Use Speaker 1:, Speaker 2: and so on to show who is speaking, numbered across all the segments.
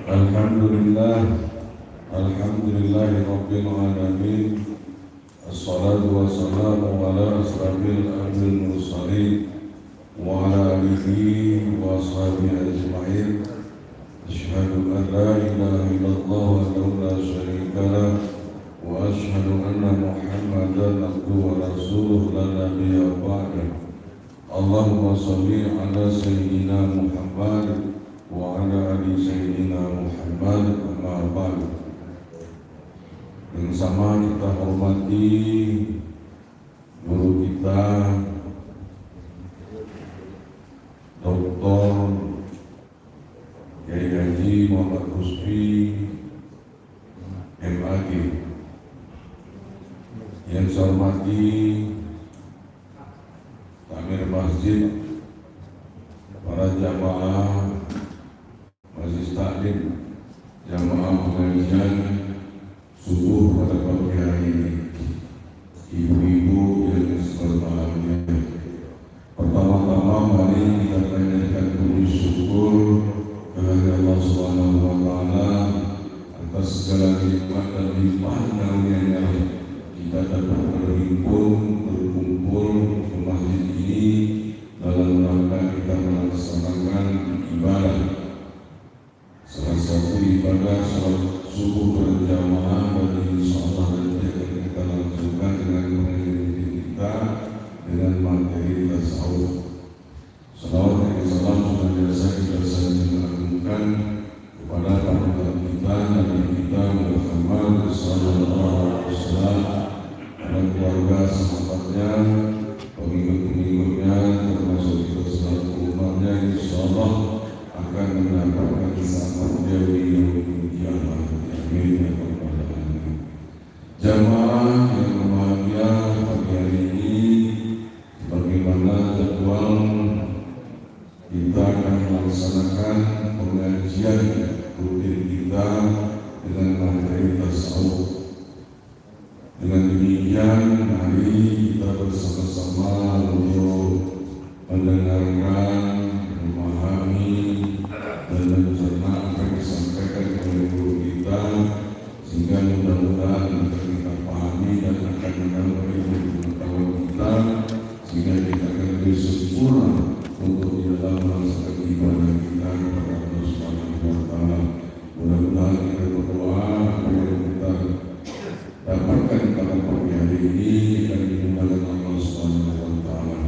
Speaker 1: Alhamdulillah, Rabbil alamin. Assalatu wassalamu ala asrafil anbiya'i mursalin wa ala alihi wa ashabihi ajma'in. Asyhadu an la ilaha illallah wa la syarika lah wa asyhadu anna Muhammadan abduhu wa rasuluhu la nabiyya ba'dahu. Allahumma shalli ala sayyidina Muhammad wa ala ali sayyidina Muhammad, amma ba'du. Yang sama kita hormati guru kita Dr. Kiai Haji Muhammad Husfi MAG. Yang saya hormati Amir Masjid, para jamaah Majelis Taklim, jamaah pengajian subuh pada pagi hari ini, ibu-ibu yang berbahagia. Pertama-tama mari kita panjatkan puji syukur kepada Allah Subhanahu wa taala atas segala nikmat dan limpahan karunia-Nya kita dapat berkumpul ke masjid ini dalam rangka kita melaksanakan ibadah. Salah satu ibadah salat subuh berjamaah, dan insyaallah nanti akan kita langsungkan dengan pengajian kita dengan materi tasawuf. Salawat dan salam sudah biasa kita sering lakukan kepada panutan kita Nabi kita Muhammad sallallahu alaihi wasallam, dan keluarga sahabatnya, pengikut-pengikutnya, termasuk kita selaku umatnya, insyaallah akan mendapatkan selamat dari kiamat. Amin ya rabbal alamin. Jamaah yang berbahagia, pagi hari ini bagaimana jadwal kita akan melaksanakan pengajian rutin kita dengan materi tasawuf. Dengan demikian, mari kita bersama-sama untuk mendengarkan, memahami, dan mencerna apa yang disampaikan oleh guru kita, sehingga mudah-mudahan kita pahami dan akan menambah ilmu pengetahuan kita, sehingga kita akan lebih sempurna untuk di dalam melaksanakan ibadah kita kepada Allah Subhanahu wa taala. Mudah-mudahan kita berdoa apa yang kita dapatkan pada pagi hari ini akan dimudahkan Allah Subhanahu wa taala.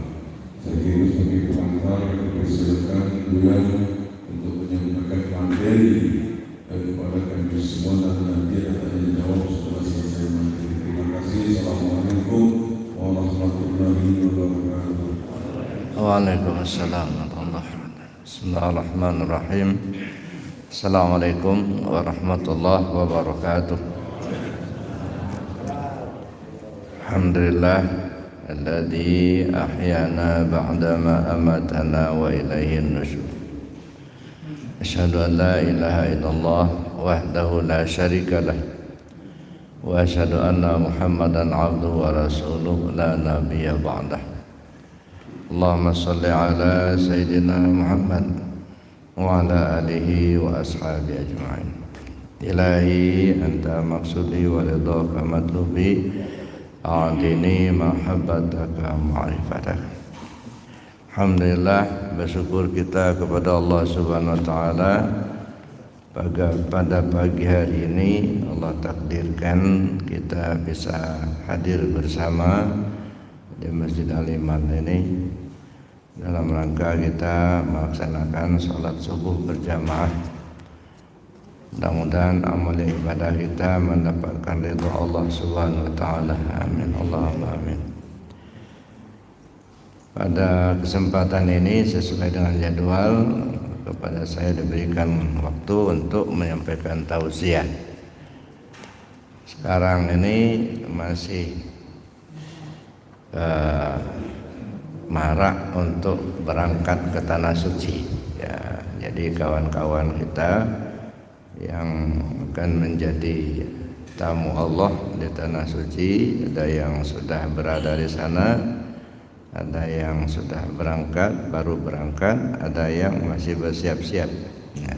Speaker 1: Saya kira sebagai pengantar kita persilakan Buya untuk menyampaikan materi daripada kami semua, dan nanti ada tanya jawab setelah selesai materi. Terima kasih. Assalamualaikum warahmatullahi wabarakatuh.
Speaker 2: Waalaikumsalam warahmatullahi wabarakatuh. Bismillahirrahmanirrahim. Assalamualaikum warahmatullahi wabarakatuh. Alhamdulillah alladzi ahyana ba'dama amatana wa ilaihin nusyur. Asyhadu an la ilaha illallah wahdahu la syarika lah, wa asyhadu anna Muhammadan abduhu wa rasuluhu la nabiyya ba'dah. Allahumma shalli ala sayyidina Muhammad wa ala alihi wa ashabihi ajma'in. Ilahi anta maksudi wa ridhaka matlubi, a'tini mahabbataka ma'rifataka. Alhamdulillah, bersyukur kita kepada Allah Subhanahu wa taala pada pagi hari ini Allah takdirkan kita bisa hadir bersama di Masjid Al-Iman ini dalam rangka kita melaksanakan salat subuh berjamaah. Mudah-mudahan amal ibadah kita mendapatkan ridha Allah Subhanahu wa taala. Amin. Allahumma amin. Pada kesempatan ini sesuai dengan jadwal, kepada saya diberikan waktu untuk menyampaikan tausiah. Sekarang ini masih marak untuk berangkat ke tanah suci. Ya, jadi kawan-kawan kita yang akan menjadi tamu Allah di tanah suci, ada yang sudah berada di sana, ada yang sudah berangkat, baru berangkat, ada yang masih bersiap-siap. Ya.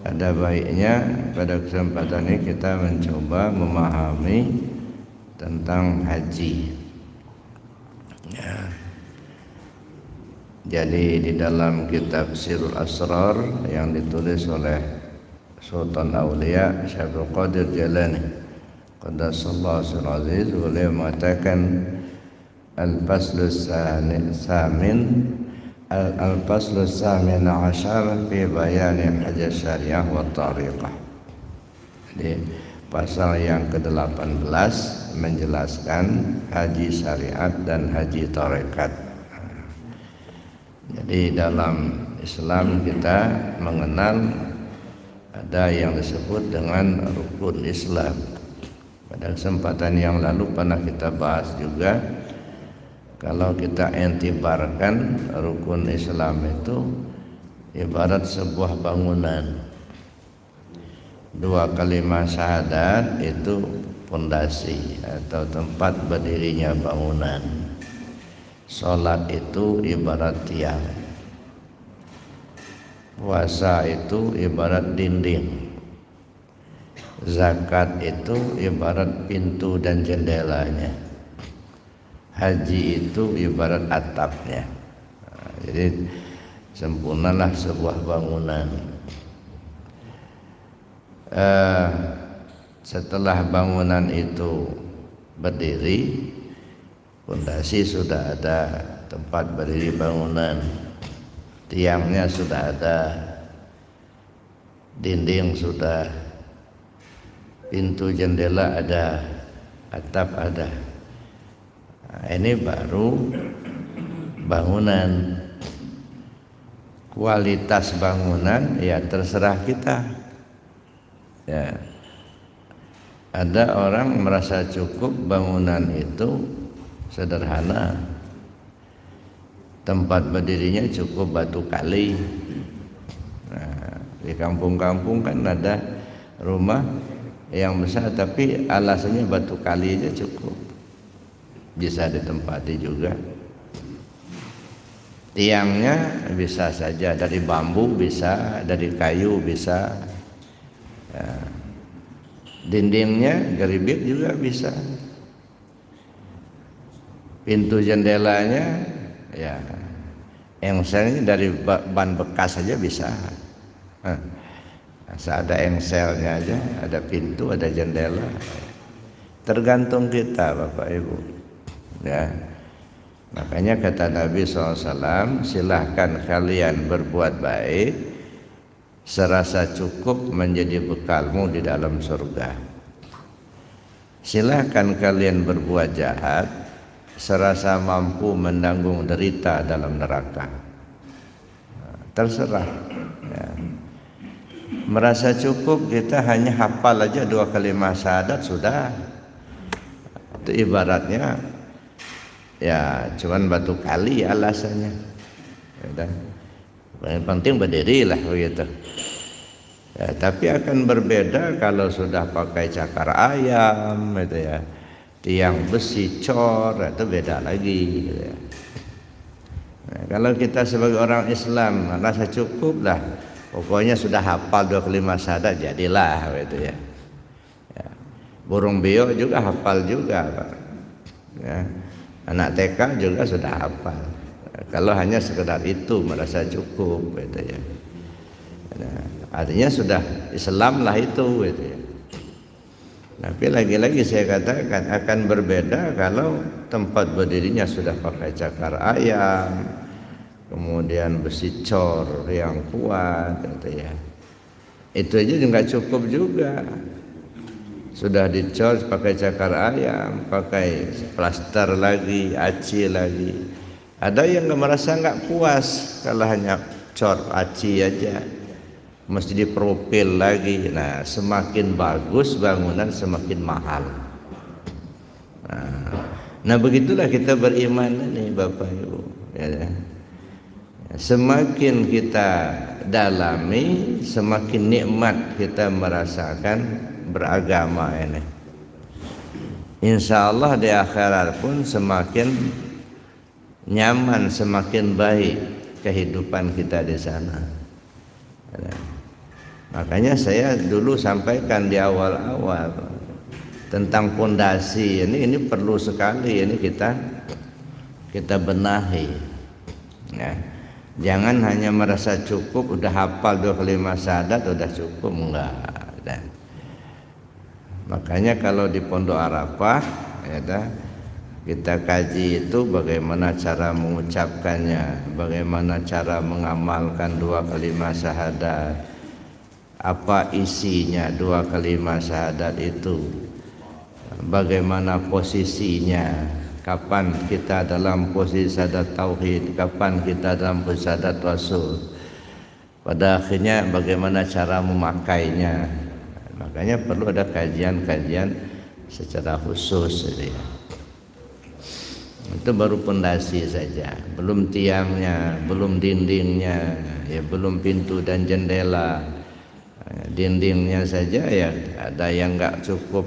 Speaker 2: ada baiknya pada kesempatan ini kita mencoba memahami tentang haji. Ya. Jadi di dalam kitab Sirul Asrar yang ditulis oleh Sultan Aulia Syaikhul Qadir Jalani Qaddasallahu sirrahu aziz, beliau mengatakan al-faslus samin al-faslus samin asyar fi bayani hajj syariah wa tariqah. Jadi pasal yang ke-18 menjelaskan haji syariat dan haji tarekat. Jadi dalam Islam kita mengenal ada yang disebut dengan rukun Islam. Pada kesempatan yang lalu pernah kita bahas juga, kalau kita entibarkan rukun Islam itu ibarat sebuah bangunan. 2 kalimat syahadat itu pondasi atau tempat berdirinya bangunan. Salat itu ibarat tiang. Puasa itu ibarat dinding. Zakat itu ibarat pintu dan jendelanya. Haji itu ibarat atapnya. Jadi sempurnalah sebuah bangunan. Setelah bangunan itu berdiri, pondasi sudah ada, tempat berdiri bangunan, tiangnya sudah ada, dinding sudah, pintu jendela ada, atap ada. Nah, ini baru bangunan. Kualitas bangunan ya terserah kita. Ya. Ada orang merasa cukup bangunan itu sederhana, tempat berdirinya cukup batu kali. Nah, di kampung-kampung kan ada rumah yang besar tapi alasannya batu kali aja cukup, bisa ditempati juga. Tiangnya bisa saja dari bambu, bisa dari kayu, bisa. Ya. Dindingnya geribit juga bisa. Pintu jendelanya ya engselnya dari ban bekas saja bisa. Asal ada engselnya aja, ada pintu, ada jendela. Tergantung kita Bapak Ibu. Ya. Makanya kata Nabi SAW, silahkan kalian berbuat baik serasa cukup menjadi bekalmu di dalam surga. Silahkan kalian berbuat jahat serasa mampu menanggung derita dalam neraka. Terserah. Ya. Merasa cukup kita hanya hafal aja 2 kalimat syahadat sudah. Itu ibaratnya ya cuman batu kali alasannya. Ya, yang penting berdiri lah begitu. Ya, tapi akan berbeda kalau sudah pakai cakar ayam gitu ya. Tiang besi cor itu beda lagi gitu ya. Nah, kalau kita sebagai orang Islam rasa cukup lah, pokoknya sudah hafal 2 kalimat syahadat jadilah gitu ya. Ya. Burung beo juga hafal juga Pak. Ya. Anak TK juga sudah hafal. Kalau hanya sekedar itu merasa cukup gitu ya. Nah, artinya sudah Islam lah itu gitu ya. Tapi lagi-lagi saya katakan akan berbeda kalau tempat berdirinya sudah pakai cakar ayam, kemudian besi cor yang kuat gitu ya. Itu aja nggak cukup juga. Sudah dicor pakai cakar ayam, pakai plaster lagi, aci lagi. Ada yang merasa nggak puas kalau hanya cor aci aja, mesti dipropil lagi. Nah, semakin bagus bangunan semakin mahal. Nah begitulah kita beriman ini Bapak Ibu. Ya. Semakin kita dalami, semakin nikmat kita merasakan beragama ini. Insya Allah di akhirat pun semakin nyaman, semakin baik kehidupan kita di sana. Makanya saya dulu sampaikan di awal-awal tentang pondasi ini perlu sekali ini kita benahi. Ya. Jangan hanya merasa cukup udah hafal 2 kalimat syahadat udah cukup, enggak. Makanya kalau di Pondok Arafah ya, kita kaji itu bagaimana cara mengucapkannya, bagaimana cara mengamalkan 2 kalimat syahadat, apa isinya 2 kalimat syahadat itu, bagaimana posisinya, kapan kita dalam posisi syahadat tauhid, kapan kita dalam posisi syahadat rasul, pada akhirnya bagaimana cara memakainya. Makanya perlu ada kajian-kajian secara khusus ya. Itu baru pondasi saja, belum tiangnya, belum dindingnya, ya belum pintu dan jendela. Dindingnya saja ya ada yang enggak cukup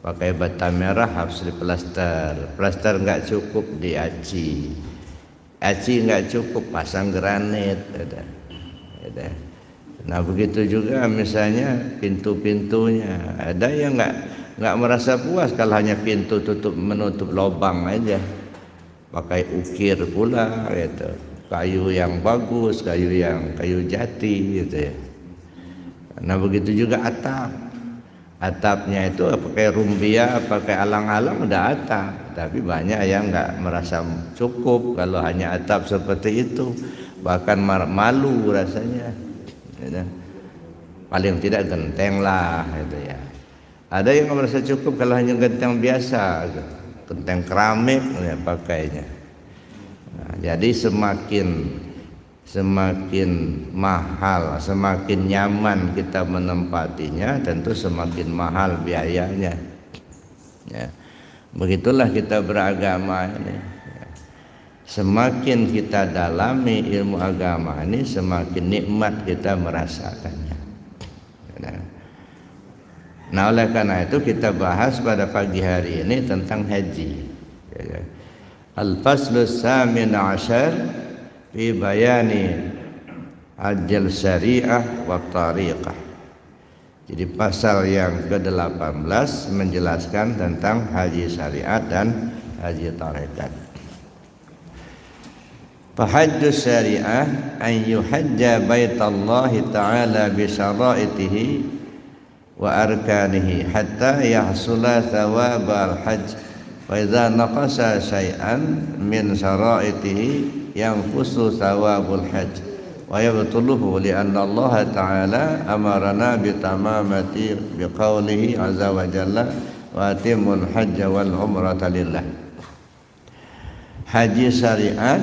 Speaker 2: pakai bata merah, harus diplaster. Plaster enggak cukup, diaci. Aci enggak cukup, pasang granit. Ada. Nah begitu juga misalnya pintu-pintunya. Ada yang enggak merasa puas kalau hanya pintu tutup menutup lubang aja. Pakai ukir pula gitu. Kayu yang bagus, kayu jati gitu ya. Nah begitu juga atap. Atapnya itu pakai rumbia, pakai alang-alang udah atap. Tapi banyak yang enggak merasa cukup kalau hanya atap seperti itu. Bahkan malu rasanya. Gitu. Paling tidak genteng lah gitu ya. Ada yang merasa cukup kalau hanya genteng biasa, genteng keramik ya pakainya. Nah, jadi semakin mahal, semakin nyaman kita menempatinya, tentu semakin mahal biayanya. Ya. Begitulah kita beragama ini. Ya. Semakin kita dalami ilmu agama ini, semakin nikmat kita merasakannya. Ya. Nah oleh karena itu kita bahas pada pagi hari ini tentang haji. Ya. Al-Faslus Samin Ashar fi bayani ajal syariah wa tariqah. Jadi pasal yang ke-18 menjelaskan tentang haji syariat dan haji tariqat. Fahajjus syariah an yuhajja baitallahi ta'ala bi syara'itihi wa arkanihi hatta yahsula thawabal hajj wa idza naqasa syai'an min syara'itihi yanqusu thawabul hajj wa yabtuluhu li anna Allah ta'ala amarna bi tamamati bi qawlihi azza wa jalla wa atimul hajja wal umrata lillah. Haji syariat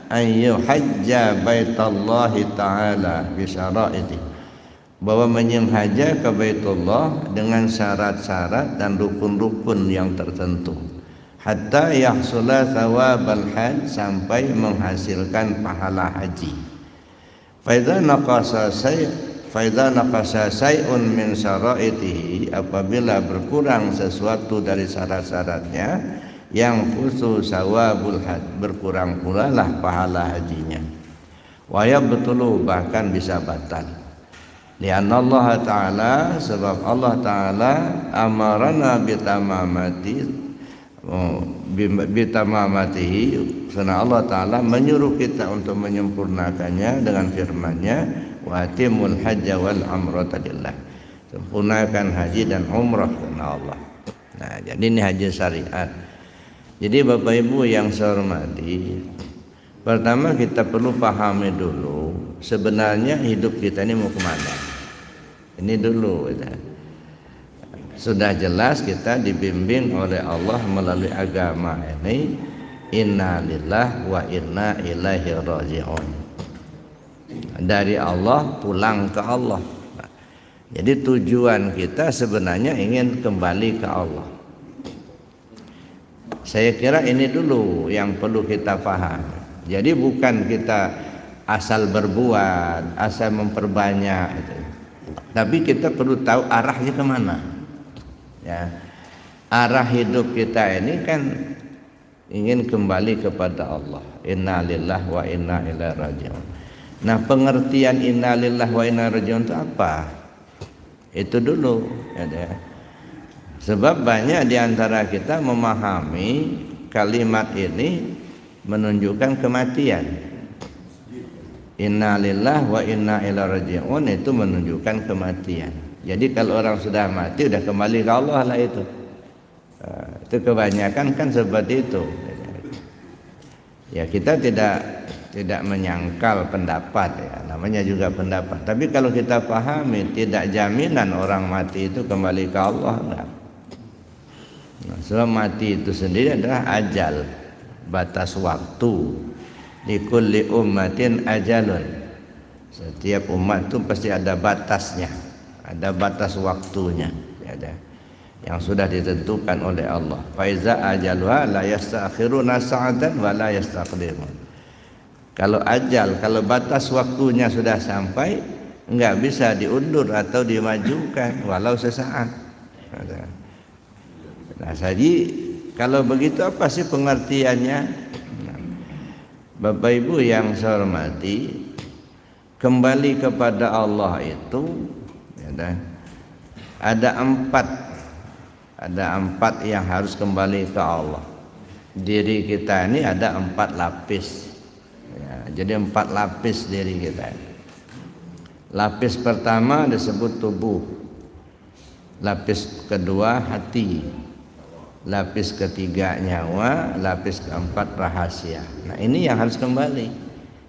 Speaker 2: an yuhajja baitallahi ta'ala bi syara'itihi, bahwa menyengaja ke Baitullah dengan syarat-syarat dan rukun-rukun yang tertentu, hatta yahsula thawabal hajj, sampai menghasilkan pahala haji. Fa idza naqasa syai'un min syara'itihi, apabila berkurang sesuatu dari syarat-syaratnya, yang khusus thawabul hajj, berkurang pula lah pahala hajinya. Wa yabtulu, bahkan bisa batal. Lianna Allah Ta'ala, sebab Allah Ta'ala amarana bitamamatihi, karena Allah Ta'ala menyuruh kita untuk menyempurnakannya dengan firman-Nya, wa atimul hajja wal umrata lillah, sempurnakan haji dan umrah karena Allah. Nah, jadi ini haji syariat. Jadi Bapak Ibu yang saya hormati, pertama kita perlu pahami dulu sebenarnya hidup kita ini mau kemana. Ini dulu ya. Sudah jelas kita dibimbing oleh Allah melalui agama ini, inna lillahi wa inna ilaihi raji'un. Dari Allah pulang ke Allah. Jadi tujuan kita sebenarnya ingin kembali ke Allah. Saya kira ini dulu yang perlu kita paham. Jadi bukan kita asal berbuat, asal memperbanyak gitu. Tapi kita perlu tahu arahnya kemana. Ya, arah hidup kita ini kan ingin kembali kepada Allah. Inna lillahi wa inna ilaihi raji'un. Nah, pengertian inna lillahi wa inna ilaihi raji'un itu apa? Itu dulu ya. Sebab banyak di antara kita memahami kalimat ini menunjukkan kematian. Inna lillahi wa inna ilaihi raji'un itu menunjukkan kematian. Jadi kalau orang sudah mati udah kembali ke Allah lah itu. Itu kebanyakan kan seperti itu. Ya kita tidak menyangkal pendapat ya, namanya juga pendapat. Tapi kalau kita pahami tidak jaminan orang mati itu kembali ke Allah enggak. Nah, sebab mati itu sendiri adalah ajal, batas waktu. Likulli ummatin ajalun. Setiap umat itu pasti ada batasnya, ada batas waktunya, ada yang sudah ditentukan oleh Allah. Faiza ajaluha la yastakhiruna sa'atan wa la yastaqdimun. Kalau ajal, kalau batas waktunya sudah sampai, enggak bisa diundur atau dimajukan walau sesaat. Nah, jadi kalau begitu apa sih pengertiannya? Bapak Ibu yang saya hormati, kembali kepada Allah itu ya, ada empat yang harus kembali ke Allah. Diri kita ini ada 4 lapis ya, jadi 4 lapis diri kita. Lapis pertama disebut tubuh, lapis kedua hati, lapis ketiga nyawa, lapis keempat rahasia. Nah ini yang harus kembali.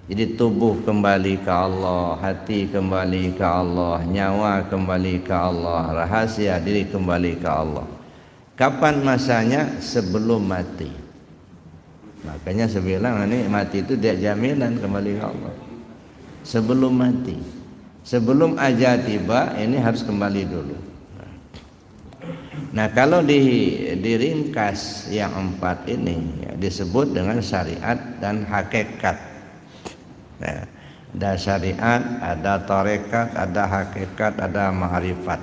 Speaker 2: Jadi tubuh kembali ke Allah, hati kembali ke Allah, nyawa kembali ke Allah, rahasia diri kembali ke Allah. Kapan masanya? Sebelum mati. Makanya saya bilang ini mati itu tidak jaminan kembali ke Allah. Sebelum mati, sebelum ajal tiba, ini harus kembali dulu. Nah kalau diringkas yang 4 ini ya, disebut dengan syariat dan hakikat. Nah, ada syariat, ada tarekat, ada hakikat, ada ma'rifat.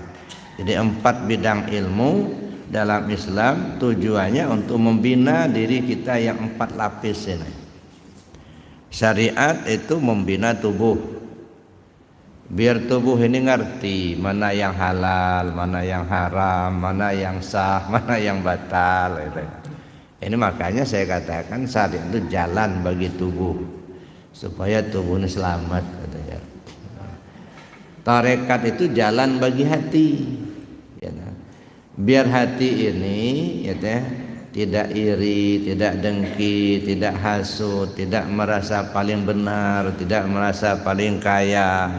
Speaker 2: Jadi 4 bidang ilmu dalam Islam tujuannya untuk membina diri kita yang 4 lapis ini. Syariat itu membina tubuh. Biar tubuh ini ngerti mana yang halal, mana yang haram, mana yang sah, mana yang batal gitu. Ini makanya saya katakan syariat itu jalan bagi tubuh supaya tubuh ini selamat katanya. Tarekat itu jalan bagi hati ya, biar hati ini ya, tidak iri, tidak dengki, tidak hasut, tidak merasa paling benar, tidak merasa paling kaya.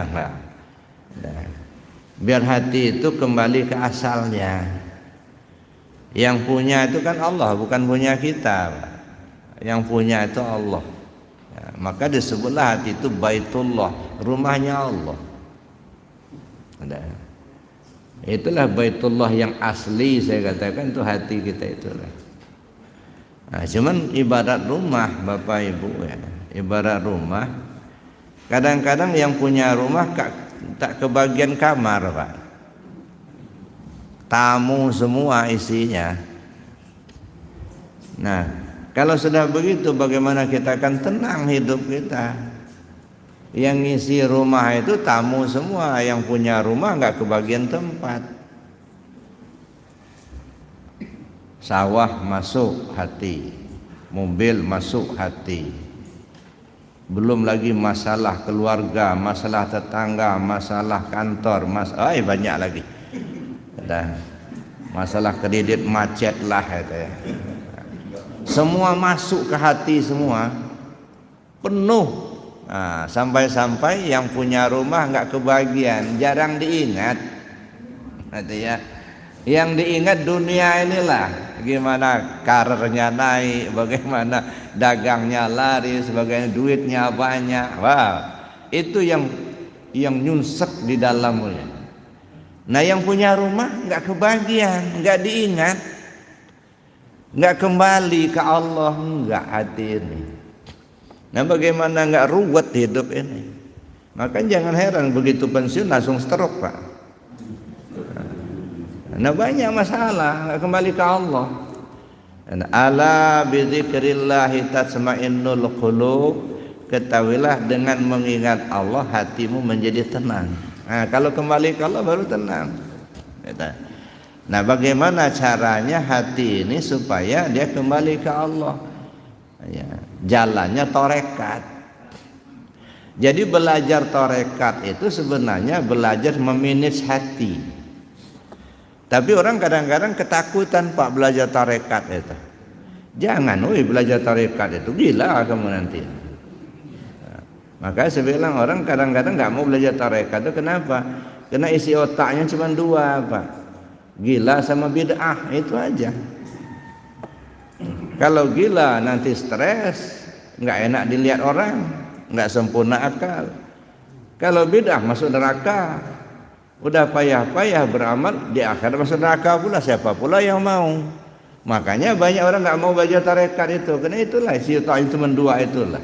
Speaker 2: Nah, biar hati itu kembali ke asalnya. Yang punya itu kan Allah, bukan punya kita. Yang punya itu Allah. Ya, maka disebutlah hati itu Baitullah, rumahnya Allah. Itulah Baitullah yang asli, saya katakan itu hati kita itulah. Nah, cuman ibarat rumah Bapak Ibu ya, ibarat rumah. Kadang-kadang yang punya rumah tak kebagian kamar Pak. Tamu semua isinya. Nah, kalau sudah begitu bagaimana kita akan tenang hidup kita? Yang ngisi rumah itu tamu semua, yang punya rumah nggak kebagian tempat. Sawah masuk hati, mobil masuk hati, belum lagi masalah keluarga, masalah tetangga, masalah kantor, banyak lagi. Ada masalah kredit macet lah ya. Semua masuk ke hati semua, penuh. Nah, sampai-sampai yang punya rumah nggak kebagian, jarang diingat. Ya. Yang diingat dunia inilah, bagaimana karirnya naik, bagaimana dagangnya laris, bagaimana duitnya banyak. Wah, itu yang nyunsek di dalamnya. Nah, yang punya rumah nggak kebagian, nggak diingat, nggak kembali ke Allah, nggak hati ini. Nah, bagaimana nggak ruwet hidup ini? Maka jangan heran begitu pensiun langsung stroke Pak. Nah banyak masalah nggak kembali ke Allah. Ala bidzikrillahi tatma'innul qulub. Ketahuilah dengan mengingat Allah hatimu menjadi tenang. Nah kalau kembali ke Allah baru tenang. Nah, bagaimana caranya hati ini supaya dia kembali ke Allah? Ya, jalannya tarekat. Jadi belajar tarekat itu sebenarnya belajar memanage hati. Tapi orang kadang-kadang ketakutan Pak belajar tarekat itu. Jangan, belajar tarekat itu gila kamu nanti. Nah, maka saya bilang orang kadang-kadang nggak mau belajar tarekat itu kenapa? Karena isi otaknya cuma dua Pak, gila sama bid'ah, itu aja. Kalau gila nanti stres, nggak enak dilihat orang, nggak sempurna akal. Kalau bid'ah masuk neraka, udah payah-payah beramal di akhirat masuk neraka pula, siapa pula yang mau? Makanya banyak orang nggak mau belajar tarekat itu, karena itulah isi otak cuma dua itulah,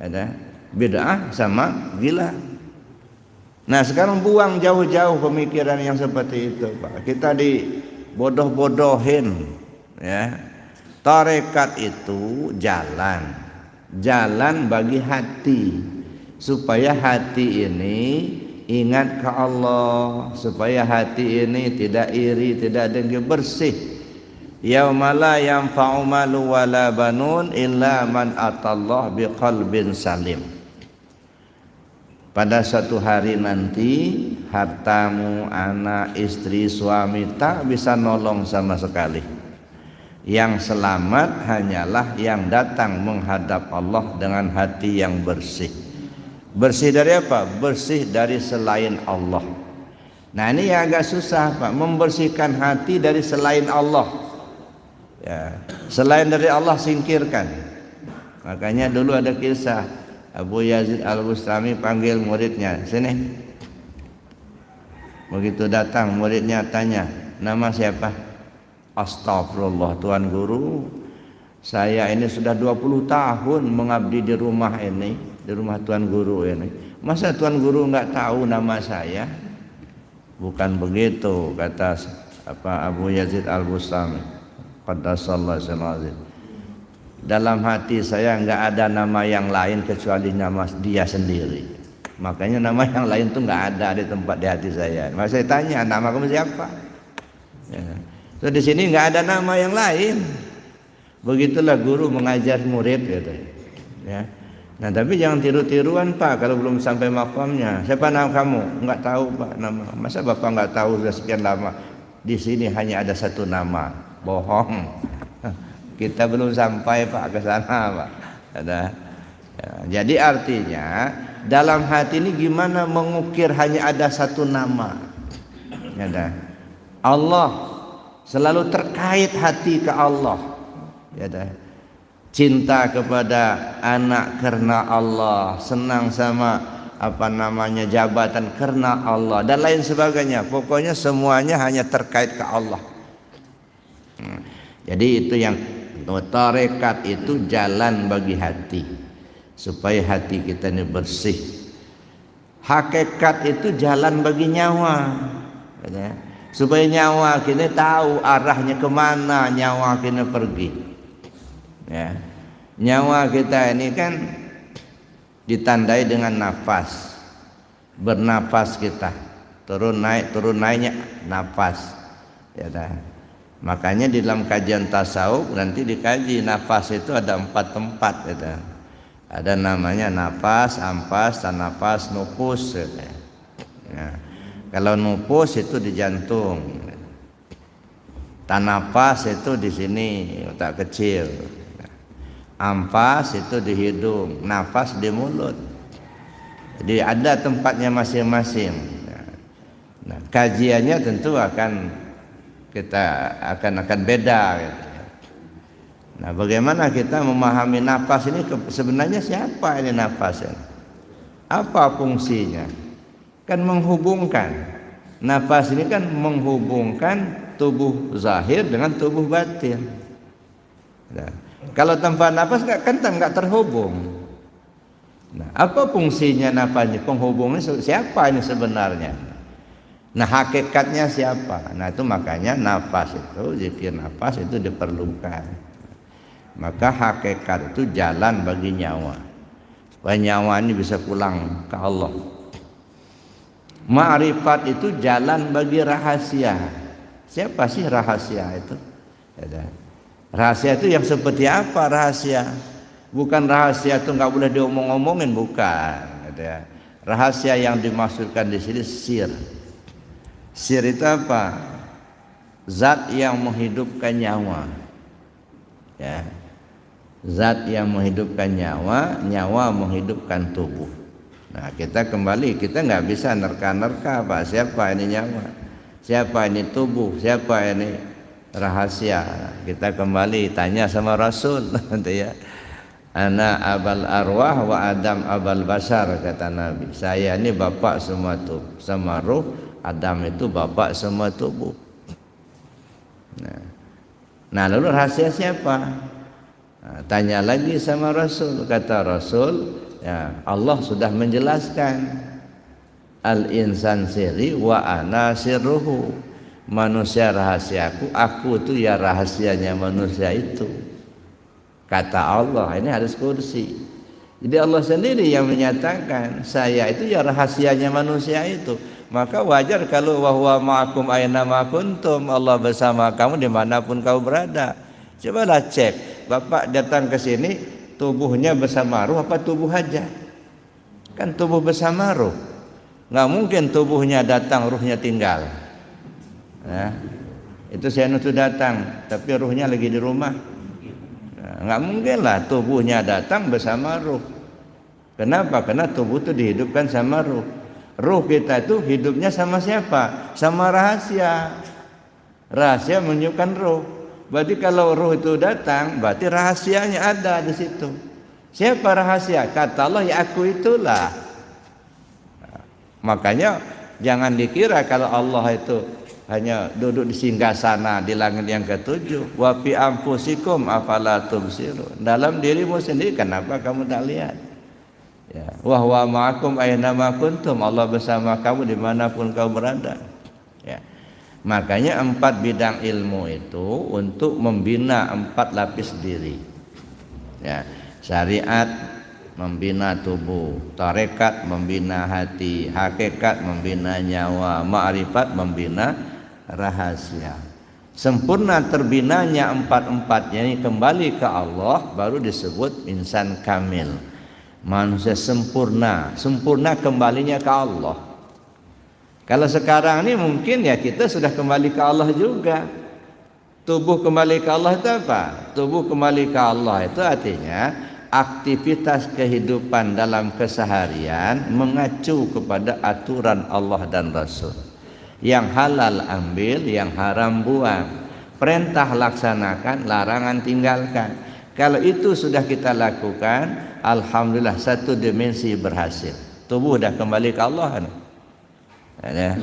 Speaker 2: ada bid'ah sama gila. Nah sekarang buang jauh-jauh pemikiran yang seperti itu Pak. Kita dibodoh-bodohin ya. Tarekat itu jalan bagi hati, supaya hati ini ingat ke Allah, supaya hati ini tidak iri, tidak dengki, bersih. Yauma la yanfa'u malu wala banun illa man atallah biqalbin salim. Pada suatu hari nanti hartamu, anak, istri, suami tak bisa nolong sama sekali. Yang selamat hanyalah yang datang menghadap Allah dengan hati yang bersih. Bersih dari apa? Bersih dari selain Allah. Nah ini yang agak susah Pak, membersihkan hati dari selain Allah. Ya, selain dari Allah singkirkan. Makanya dulu ada kisah Abu Yazid Al-Bustami panggil muridnya, sini. Begitu datang muridnya tanya, nama siapa? Astagfirullah Tuan Guru, saya ini sudah 20 tahun mengabdi di rumah ini, di rumah Tuan Guru ini. Masa Tuan Guru enggak tahu nama saya? Bukan begitu kata Abu Yazid Al-Bustami. Qaddasallahu alaihi. Dalam hati saya enggak ada nama yang lain kecuali nama dia sendiri. Makanya nama yang lain tuh enggak ada di tempat di hati saya. Maka saya tanya, nama kamu siapa? Ya. So, di sini enggak ada nama yang lain. Begitulah guru mengajar murid gitu. Ya. Nah, tapi jangan tiru-tiruan Pak kalau belum sampai makamnya. Siapa nama kamu? Enggak tahu Pak nama. Masa Bapak enggak tahu sudah sekian lama? Di sini hanya ada satu nama. Bohong. Kita belum sampai Pak ke sana Pak. Ya, jadi artinya dalam hati ini gimana mengukir hanya ada satu nama. Ya, Allah, selalu terkait hati ke Allah. Ya, cinta kepada anak karena Allah, senang sama jabatan karena Allah dan lain sebagainya. Pokoknya semuanya hanya terkait ke Allah. Jadi itu yang tarekat itu jalan bagi hati supaya hati kita ini bersih. Hakikat itu jalan bagi nyawa, supaya nyawa kita tahu arahnya kemana nyawa kita pergi. Ya. Nyawa kita ini kan ditandai dengan nafas, bernafas kita turun naiknya nafas. Ya dah. Makanya di dalam kajian tasawuf nanti dikaji nafas itu ada 4 tempat gitu. Ada namanya nafas, ampas, tanafas, nufus gitu. Ya. Kalau nufus itu di jantung. Tanafas itu di sini otak kecil. Ampas itu di hidung, nafas di mulut. Jadi ada tempatnya masing-masing. Nah, kajiannya tentu kita akan beda gitu. Nah, bagaimana kita memahami nafas ini sebenarnya siapa ini nafas ini? Apa fungsinya? Kan menghubungkan. Nafas ini kan menghubungkan tubuh zahir dengan tubuh batin. Nah, kalau tanpa nafas kan enggak terhubung. Nah, apa fungsinya nafas ini? Penghubungnya siapa ini sebenarnya? Nah, hakikatnya siapa? Nah, itu makanya nafas itu, zikir nafas itu diperlukan. Maka hakikat itu jalan bagi nyawa, supaya nyawa ini bisa pulang ke Allah. Ma'rifat itu jalan bagi rahasia. Siapa sih rahasia itu? Rahasia itu yang seperti apa rahasia? Bukan rahasia itu nggak boleh diomong-omongin, bukan. Rahasia yang dimaksudkan di sini sir. Sir itu apa? Zat yang menghidupkan nyawa. Ya. Zat yang menghidupkan nyawa, nyawa menghidupkan tubuh. Nah, kita kembali, kita nggak bisa nerka-nerka Pak, siapa ini nyawa, siapa ini tubuh, siapa ini rahasia. Kita kembali tanya sama Rasul nanti ya. Ana abal arwah wa Adam abal basar, kata Nabi. Saya ini bapak semua tubuh, sama ruh. Adam itu bapak semua tubuh. Nah lalu rahasia siapa? Nah, tanya lagi sama Rasul. Kata Rasul, ya, Allah sudah menjelaskan. Al-insan sirri wa ana sirruhu. Manusia rahasiaku, aku itu ya rahasianya manusia itu. Kata Allah, ini hadis qudsi. Jadi Allah sendiri yang menyatakan, saya itu ya rahasianya manusia itu. Maka wajar kalau wahwa ma'akum aina ma kuntum, Allah bersama kamu dimanapun kau berada. Cobalah cek, Bapak datang ke sini tubuhnya bersama ruh apa tubuh aja? Kan tubuh bersama ruh. Nggak mungkin tubuhnya datang ruhnya tinggal. Nah, itu saya nutu datang tapi ruhnya lagi di rumah. Nggak mungkin lah tubuhnya datang bersama ruh. Kenapa? Karena tubuh itu dihidupkan sama ruh. Ruh kita itu hidupnya sama siapa? Sama rahasia. Rahasia menunjukkan ruh. Berarti kalau ruh itu datang, berarti rahasianya ada di situ. Siapa rahasia? Kata Allah, ya aku itulah. Makanya jangan dikira kalau Allah itu hanya duduk di singgasana di langit yang ketujuh. Wa fi anfusikum afala tubsirun. Dalam dirimu sendiri kenapa kamu tak lihat? Ya, wa huwa ma'akum aina ma kuntum. Allah bersama kamu dimanapun kau berada. Ya. Makanya 4 bidang ilmu itu untuk membina 4 lapis diri. Ya, syariat membina tubuh, tarekat membina hati, hakikat membina nyawa, ma'rifat membina rahasia. Sempurna terbinanya 4-4-nya ini kembali ke Allah baru disebut insan kamil. Manusia sempurna, sempurna kembalinya ke Allah. Kalau sekarang ini mungkin ya kita sudah kembali ke Allah juga. Tubuh kembali ke Allah itu apa? Tubuh kembali ke Allah itu artinya aktivitas kehidupan dalam keseharian mengacu kepada aturan Allah dan Rasul. Yang halal ambil, yang haram buang. Perintah laksanakan, larangan tinggalkan. Kalau itu sudah kita lakukan, alhamdulillah satu dimensi berhasil. Tubuh dah kembali ke Allah kan? Ya.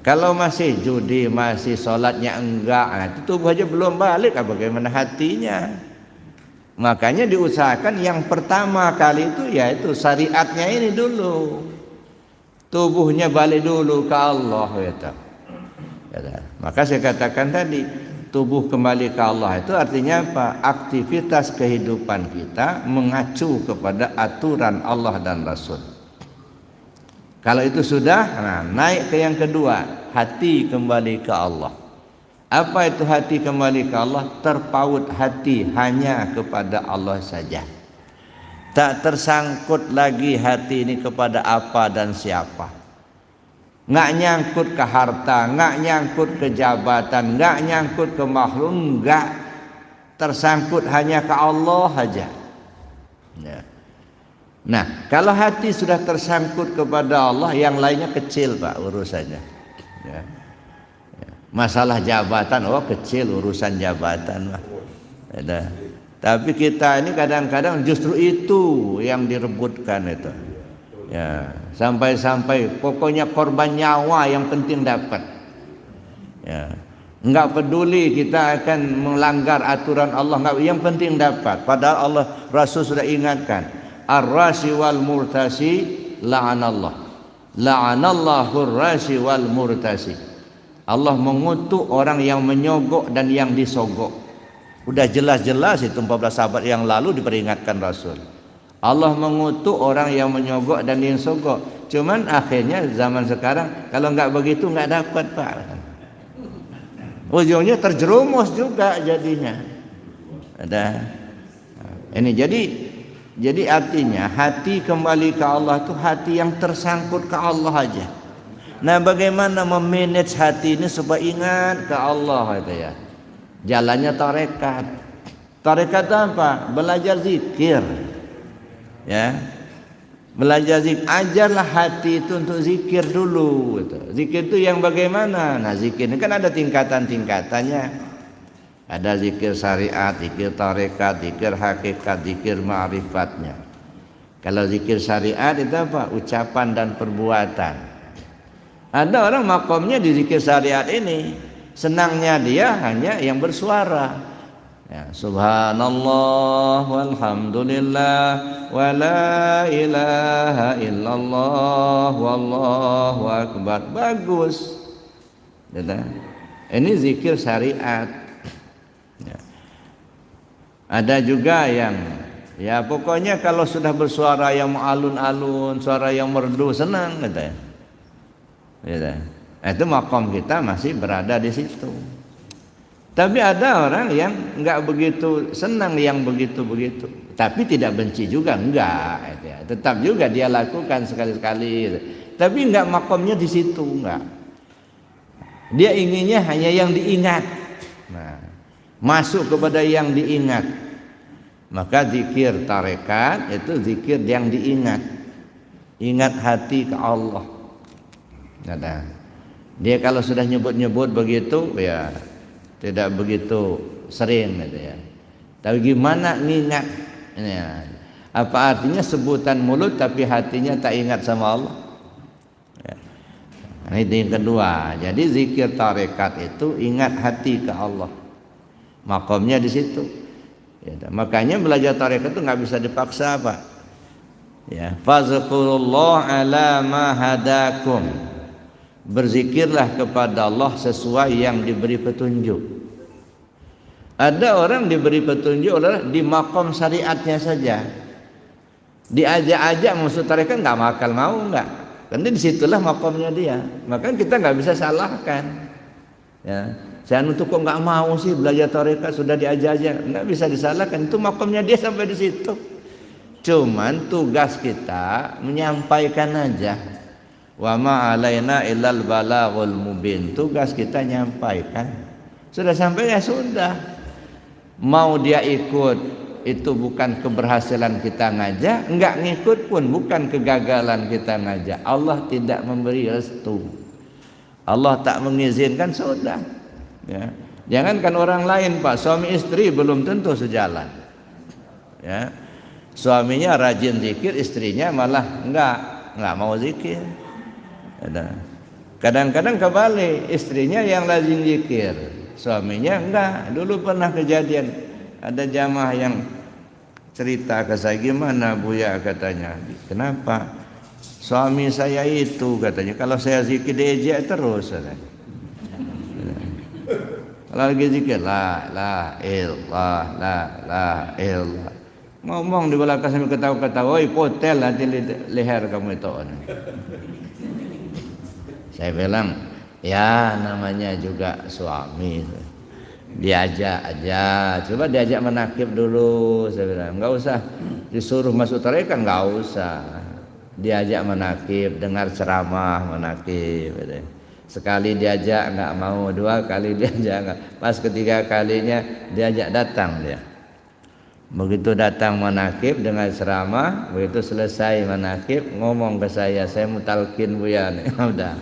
Speaker 2: Kalau masih judi, masih sholatnya enggak, nah itu tubuh aja belum balik, bagaimana hatinya? Makanya diusahakan yang pertama kali itu yaitu syariatnya ini dulu. Tubuhnya balik dulu ke Allah gitu. Maka saya katakan tadi, tubuh kembali ke Allah itu artinya apa? Aktivitas kehidupan kita mengacu kepada aturan Allah dan Rasul. Kalau itu sudah, nah, naik ke yang kedua, hati kembali ke Allah. Apa itu hati kembali ke Allah? Terpaut hati hanya kepada Allah saja. Tak tersangkut lagi hati ini kepada apa dan siapa. Nggak nyangkut ke harta, nggak nyangkut ke jabatan, nggak nyangkut ke makhluk, nggak. Tersangkut hanya ke Allah saja. Ya. Nah, kalau hati sudah tersangkut kepada Allah, yang lainnya kecil Pak urusannya. Ya. Masalah jabatan, oh kecil urusan jabatan Pak. Ya. Tapi kita ini kadang-kadang justru itu yang direbutkan itu. Ya, sampai-sampai pokoknya korban nyawa yang penting dapat. Ya. Enggak peduli kita akan melanggar aturan Allah, enggak, yang penting dapat. Padahal Allah Rasul sudah ingatkan, ar-rasi wal murtasi la'anallah. La'anallahu ar-rasi wal murtasi. Allah mengutuk orang yang menyogok dan yang disogok. Udah jelas-jelas itu 14 abad yang lalu diperingatkan Rasul. Allah mengutuk orang yang menyogok dan yang disogok. Cuman akhirnya zaman sekarang kalau nggak begitu nggak dapat Pak. Ujungnya terjerumus juga jadinya. Ini jadi artinya hati kembali ke Allah itu hati yang tersangkut ke Allah aja. Nah, bagaimana memanage hati ini supaya ingat ke Allah itu ya? Jalannya tarekat. Tarekat apa? Belajar zikir. Ya. Belajar zikir, ajarlah hati itu untuk zikir dulu gitu. Zikir itu yang bagaimana? Nah, zikir ini kan ada tingkatan-tingkatannya. Ada zikir syariat, zikir tarekat, zikir hakikat, zikir ma'rifatnya. Kalau zikir syariat itu apa? Ucapan dan perbuatan. Ada orang makomnya di zikir syariat ini, senangnya dia hanya yang bersuara. Ya, subhanallah walhamdulillah wa la ilaha illallah wallahu akbar. Bagus. Ini zikir syariat. Ya. Ada juga yang ya pokoknya kalau sudah bersuara yang alun-alun, suara yang merdu senang gitu ya. Gitu. Itu makom kita masih berada di situ. Tapi ada orang yang enggak begitu senang yang begitu-begitu, tapi tidak benci juga enggak gitu ya. Tetap juga dia lakukan sekali-sekali gitu. Tapi enggak makomnya di situ enggak. Dia inginnya hanya yang diingat. Nah, masuk kepada yang diingat. Maka zikir tarekat itu zikir yang diingat. Ingat hati ke Allah. Ada. Dia kalau sudah nyebut-nyebut begitu ya tidak begitu sering gitu ya. Tapi gimana ngingat? Ya. Apa artinya sebutan mulut tapi hatinya tak ingat sama Allah? Ya. Nah, itu yang kedua. Jadi zikir tarekat itu ingat hati ke Allah. Makomnya di situ. Ya, makanya belajar tarekat itu nggak bisa dipaksa Pak. Ya, fazkurullah ala ma hadakum. Berzikirlah kepada Allah sesuai yang diberi petunjuk. Ada orang diberi petunjuk di makom syariatnya saja. Diajak-ajak masuk tarekat nggak bakal mau nggak. Karena disitulah makomnya dia. Maka kita nggak bisa salahkan. Ya. Saya untuk kok nggak mau sih belajar tarekat sudah diajak-ajak, nggak bisa disalahkan. Itu makomnya dia sampai di situ. Cuman tugas kita menyampaikan aja. Wa ma alaina illal balaghul mubin. Tugas kita nyampaikan. Sudah sampai ya sudah. Mau dia ikut itu bukan keberhasilan kita ngajak, enggak ngikut pun bukan kegagalan kita ngajak. Allah tidak memberi restu. Allah tak mengizinkan sudah. Ya. Jangankan orang lain Pak, suami istri belum tentu sejalan. Ya. Suaminya rajin zikir, istrinya malah enggak mau zikir. Kadang-kadang kebalik, istrinya yang rajin zikir, suaminya enggak. Dulu pernah kejadian, ada jamaah yang cerita ke saya, gimana Buya katanya, kenapa suami saya itu katanya kalau saya zikir diejek terus katanya. Kalau lagi zikir la ilallah ngomong di belakang sambil ketawa-ketawa, oi potel nanti leher kamu itu. Saya bilang, ya namanya juga suami. Diajak aja, coba diajak menakib dulu. Saya bilang, enggak usah disuruh masuk tarekat, enggak usah. Diajak menakib, dengar ceramah menakib. Sekali diajak enggak mau, dua kali diajak enggak. Pas ketiga kalinya diajak datang dia. Begitu datang menakib dengan ceramah, begitu selesai menakib ngomong ke saya mau talqin Buya nih. Udah.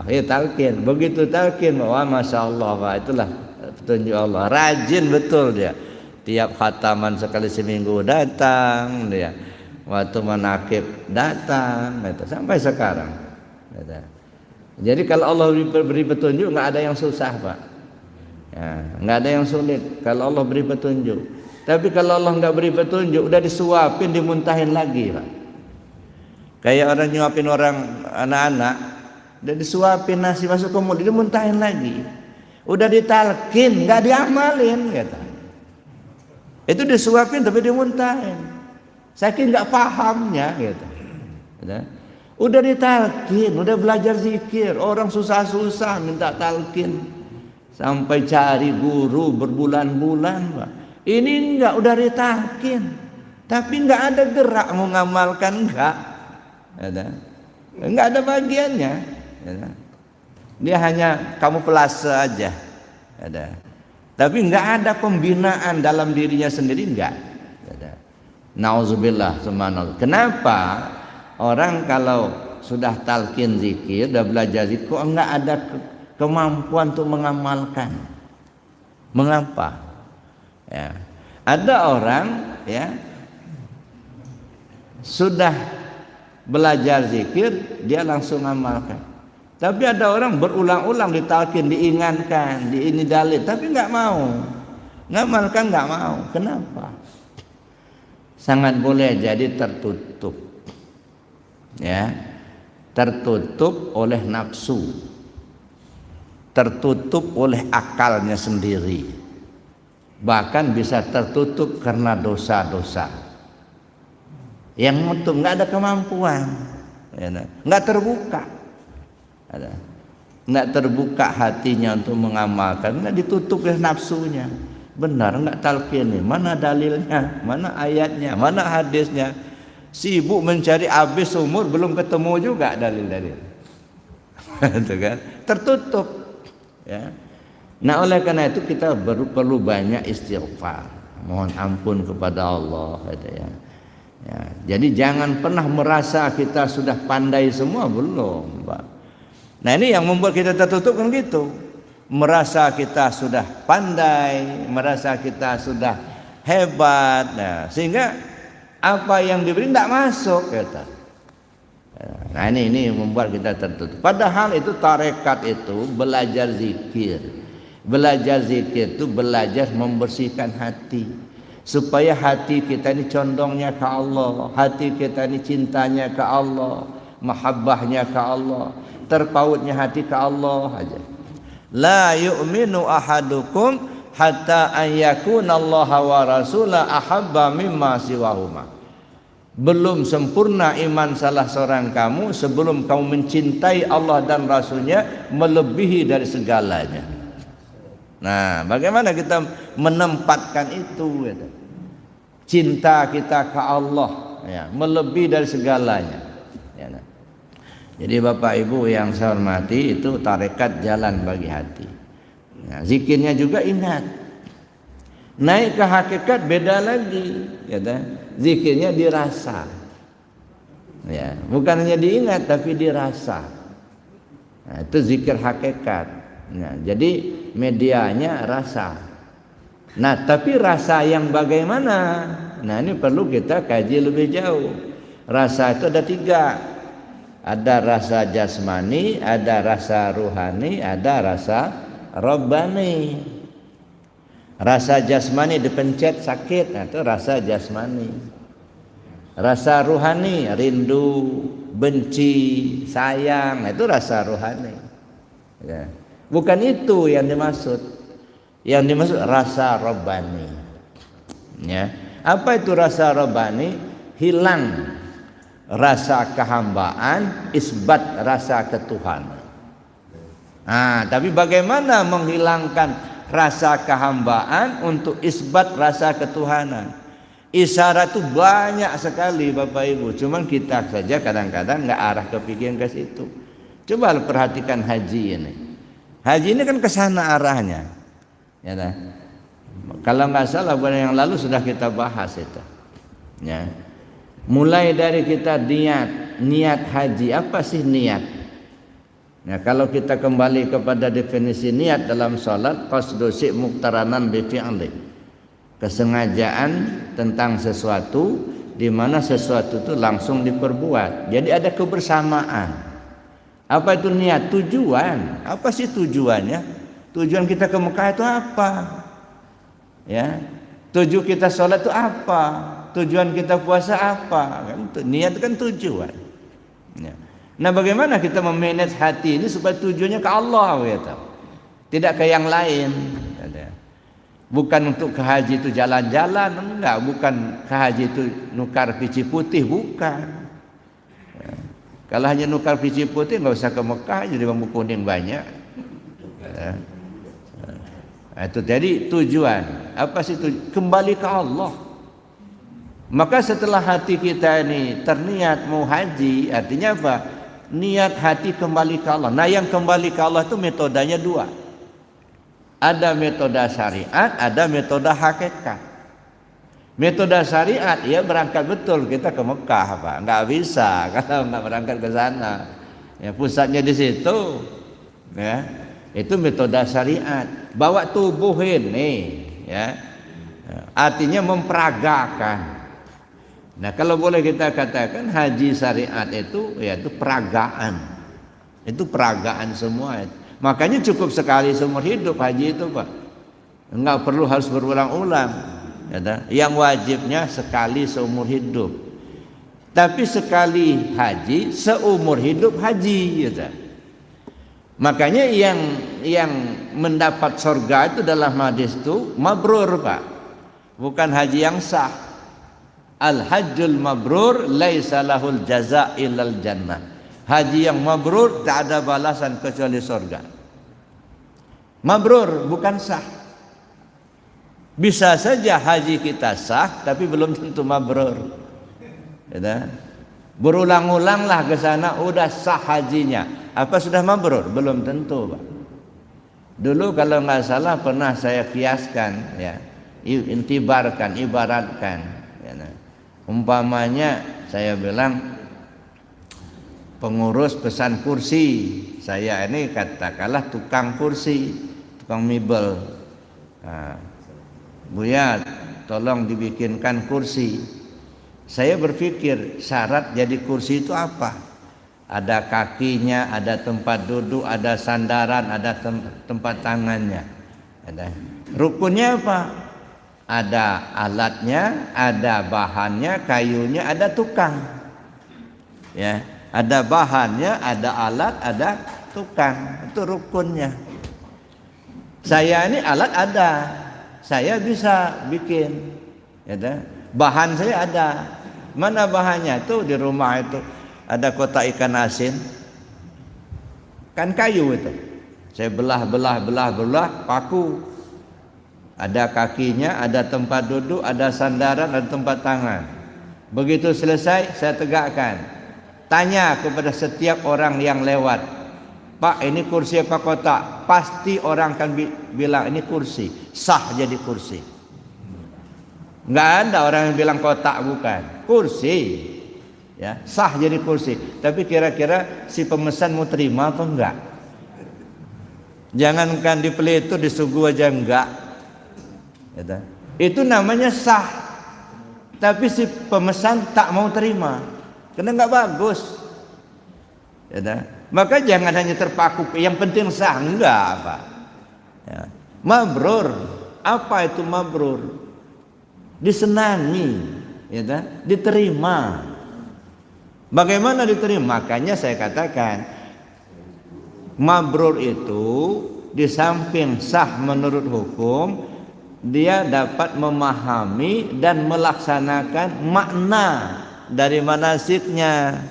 Speaker 2: Ya talqin, begitu talqin, wah masya Allah Pak, itulah petunjuk Allah. Rajin betul dia, tiap khataman sekali seminggu datang dia, waktu menakib datang, gitu. Sampai sekarang. Gitu. Jadi kalau Allah beri petunjuk nggak ada yang susah Pak, ya, nggak ada yang sulit kalau Allah beri petunjuk. Tapi kalau Allah nggak beri petunjuk, udah disuapin, dimuntahin lagi Pak. Kayak orang nyuapin orang anak-anak. Udah disuapin nasi masuk ke mulut, dimuntahin lagi. Udah ditalkin, nggak diamalin, kata. Itu disuapin tapi dimuntahin. Saking nggak pahamnya, gitu. Udah ditalkin, udah belajar zikir, orang susah-susah minta talkin. Sampai cari guru berbulan-bulan, Pak. Ini enggak, udah ditalkin. Tapi enggak ada gerak mau ngamalkan, enggak. Enggak ada bagiannya. Dia hanya kamuflase aja. Tapi enggak ada pembinaan dalam dirinya sendiri, enggak. Nauzubillah subhanallah. Kenapa orang kalau sudah talqin zikir, sudah belajar zikir, kok enggak ada kemampuan untuk mengamalkan? Mengapa? Ya. Ada orang ya sudah belajar zikir, dia langsung amalkan. Tapi ada orang berulang-ulang ditalqin, diingatkan, ini dalil, tapi enggak mau. Ngamalkan enggak mau. Kenapa? Sangat boleh jadi tertutup. Ya. Tertutup oleh nafsu. Tertutup oleh akalnya sendiri. Bahkan bisa tertutup karena dosa-dosa. Yang untuk enggak ada kemampuan. Enggak terbuka. Enggak terbuka hatinya untuk mengamalkan, enggak ditutup oleh nafsunya. Benar enggak talqin ini? Mana dalilnya? Mana ayatnya? Mana hadisnya? Sibuk mencari habis umur belum ketemu juga dalil-dalil. Itu kan? Tertutup. Ya. Nah, oleh karena itu kita perlu banyak istighfar. Mohon ampun kepada Allah gitu ya. Ya, jadi jangan pernah merasa kita sudah pandai semua, belum, Pak. Nah, ini yang membuat kita tertutup kan gitu. Merasa kita sudah pandai, merasa kita sudah hebat, nah, sehingga apa yang diberi tidak masuk kata. Nah, ini membuat kita tertutup. Padahal itu tarekat itu belajar zikir. Belajar zikir itu belajar membersihkan hati, supaya hati kita ini condongnya ke Allah, hati kita ini cintanya ke Allah, mahabbahnya ke Allah, terpautnya hati ke Allah aja. La yu'minu ahadukum hatta an yakuna Allah wa rasulah ahabba mimma siwahuma. Belum sempurna iman salah seorang kamu sebelum kamu mencintai Allah dan Rasulnya melebihi dari segalanya. Nah, bagaimana kita menempatkan itu? Cinta kita ke Allah ya, melebihi dari segalanya. Ya, nah. Jadi Bapak Ibu yang saya hormati, itu tarekat jalan bagi hati. Nah, zikirnya juga ingat. Naik ke hakikat beda lagi, ya kan? Zikirnya dirasa. Ya, bukan hanya diingat tapi dirasa. Nah, itu zikir hakikat. Nah, jadi medianya rasa. Nah, tapi rasa yang bagaimana? Nah, ini perlu kita kaji lebih jauh. Rasa itu ada 3. Ada rasa jasmani, ada rasa ruhani, ada rasa robbani. Rasa jasmani dipencet sakit, nah itu rasa jasmani. Rasa ruhani, rindu, benci, sayang, nah itu rasa ruhani. Ya. Bukan itu yang dimaksud. Yang dimaksud rasa robbani. Ya. Apa itu rasa robbani? Hilang rasa kehambaan, isbat rasa ketuhanan. Nah, tapi bagaimana menghilangkan rasa kehambaan untuk isbat rasa ketuhanan? Isyarat itu banyak sekali Bapak Ibu, cuman kita saja kadang-kadang nggak arah kepikiran ke situ. Coba perhatikan haji ini. Haji ini kan ke sana arahnya. Ya, nah. Kalau nggak salah bulan yang lalu sudah kita bahas itu. Ya. Mulai dari kita niat haji, apa sih niat? Nah, kalau kita kembali kepada definisi niat dalam salat, qasdu syai' muqtaranan bi fi'li. Kesengajaan tentang sesuatu di mana sesuatu itu langsung diperbuat. Jadi ada kebersamaan. Apa itu niat? Tujuan. Apa sih tujuannya? Tujuan kita ke Mekah itu apa? Ya. Tujuan kita salat itu apa? Tujuan kita puasa apa? Niat kan tujuan. Ya. Nah, bagaimana kita memanage hati ini supaya tujuannya ke Allah, gitu. Tidak ke yang lain. Bukan untuk ke haji itu jalan-jalan, enggak. Bukan ke haji itu nukar pici putih, bukan. Ya. Kalau hanya nukar biji putih nggak usah ke Mekah, jadi bambu kuning banyak. Ya. Itu jadi tujuan. Apa sih tujuan? Kembali ke Allah. Maka setelah hati kita ini terniat mau haji, artinya apa? Niat hati kembali ke Allah. Nah, yang kembali ke Allah itu metodenya dua. Ada metode syariat, ada metode hakikat. Metode syariat, ya berangkat betul kita ke Mekah, Pak. Nggak bisa kalau nggak berangkat ke sana. Ya, pusatnya di situ. Ya, itu metode syariat. Bawa tubuh ini, ya. Artinya memperagakan. Nah, kalau boleh kita katakan haji syariat itu yaitu peragaan. Itu peragaan semua. Makanya cukup sekali seumur hidup haji itu, Pak. Enggak perlu harus berulang-ulang. Yang wajibnya sekali seumur hidup. Tapi sekali haji seumur hidup haji, gitu. Makanya yang mendapat surga itu dalam hadis itu mabrur, Pak. Bukan haji yang sah. Al-hajjul mabrur laisa lahul jaza illal jannah. Haji yang mabrur tak ada balasan kecuali surga. Mabrur bukan sah. Bisa saja haji kita sah tapi belum tentu mabrur. Ya, berulang-ulanglah ke sana udah sah hajinya. Apa sudah mabrur? Belum tentu, Pak. Dulu kalau nggak salah pernah saya kiaskan, ya, intibarkan, ibaratkan. Ya, umpamanya saya bilang pengurus pesan kursi, saya ini katakanlah tukang kursi, tukang mebel. Nah, Buya, tolong dibikinkan kursi. Saya berpikir syarat jadi kursi itu apa? Ada kakinya, ada tempat duduk, ada sandaran, ada tempat tangannya. Ada rukunnya apa? Ada alatnya, ada bahannya, kayunya, ada tukang. Ya, ada bahannya, ada alat, ada tukang. Itu rukunnya. Saya ini alat ada. Saya bisa bikin, ya, bahan saya ada. Mana bahannya? Tuh di rumah itu ada kotak ikan asin, kan kayu itu. Saya belah paku. Ada kakinya, ada tempat duduk, ada sandaran, ada tempat tangan. Begitu selesai, saya tegakkan. Tanya kepada setiap orang yang lewat, Pak, ini kursi apa kotak? Pasti orang akan bilang ini kursi, sah jadi kursi. Nggak ada orang yang bilang kotak, bukan, kursi, ya, sah jadi kursi. Tapi kira-kira si pemesan mau terima apa enggak? Jangankan dibeli itu disuguh aja enggak. Itu namanya sah. Tapi si pemesan tak mau terima karena enggak bagus. Maka jangan hanya terpaku yang penting sah, enggak, Pak. Ya. Mabrur, apa itu mabrur? Disenangi, ya, diterima. Bagaimana diterima? Makanya saya katakan mabrur itu di samping sah menurut hukum, dia dapat memahami dan melaksanakan makna dari manasiknya.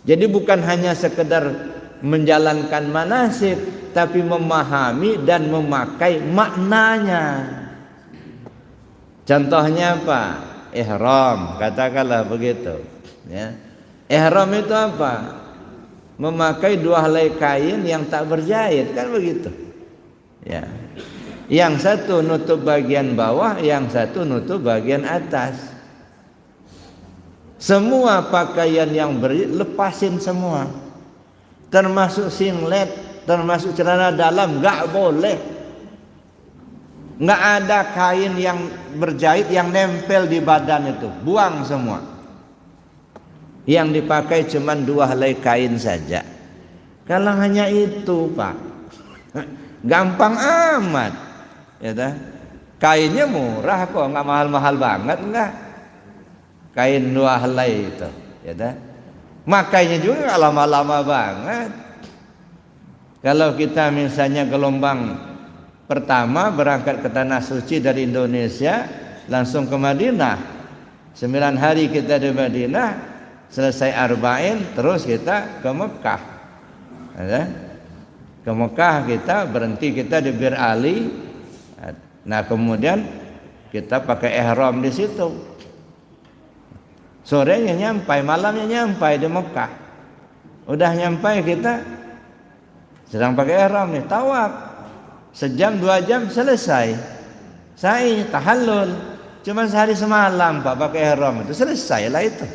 Speaker 2: Jadi bukan hanya sekedar menjalankan manasik, tapi memahami dan memakai maknanya. Contohnya apa? Ihram, katakanlah begitu. Ya. Ihram itu apa? Memakai dua helai kain yang tak berjahit, kan begitu. Ya. Yang satu nutup bagian bawah, yang satu nutup bagian atas. Semua pakaian yang lepasin semua, termasuk singlet, termasuk celana dalam, nggak boleh. Nggak ada kain yang berjahit yang nempel di badan itu, buang semua. Yang dipakai cuma dua helai kain saja. Kalau hanya itu, Pak, gampang amat. Ya, kainnya murah kok, nggak mahal-mahal banget, enggak. Kain dua helai itu, ya, makainya juga nggak lama-lama banget. Kalau kita misalnya gelombang pertama berangkat ke tanah suci dari Indonesia langsung ke Madinah, 9 hari kita di Madinah, selesai arba'in terus kita ke Mekah. Ke Mekah kita berhenti kita di Bir Ali. Nah kemudian kita pakai ihram di situ. Sorenya nyampai, malamnya nyampai di Mekah. Udah nyampai kita sedang pakai ihram nih, tawaf. Sejam 2 jam selesai. Sa'i tahallul. Cuma sehari semalam Pak pakai ihram itu selesai lah itu.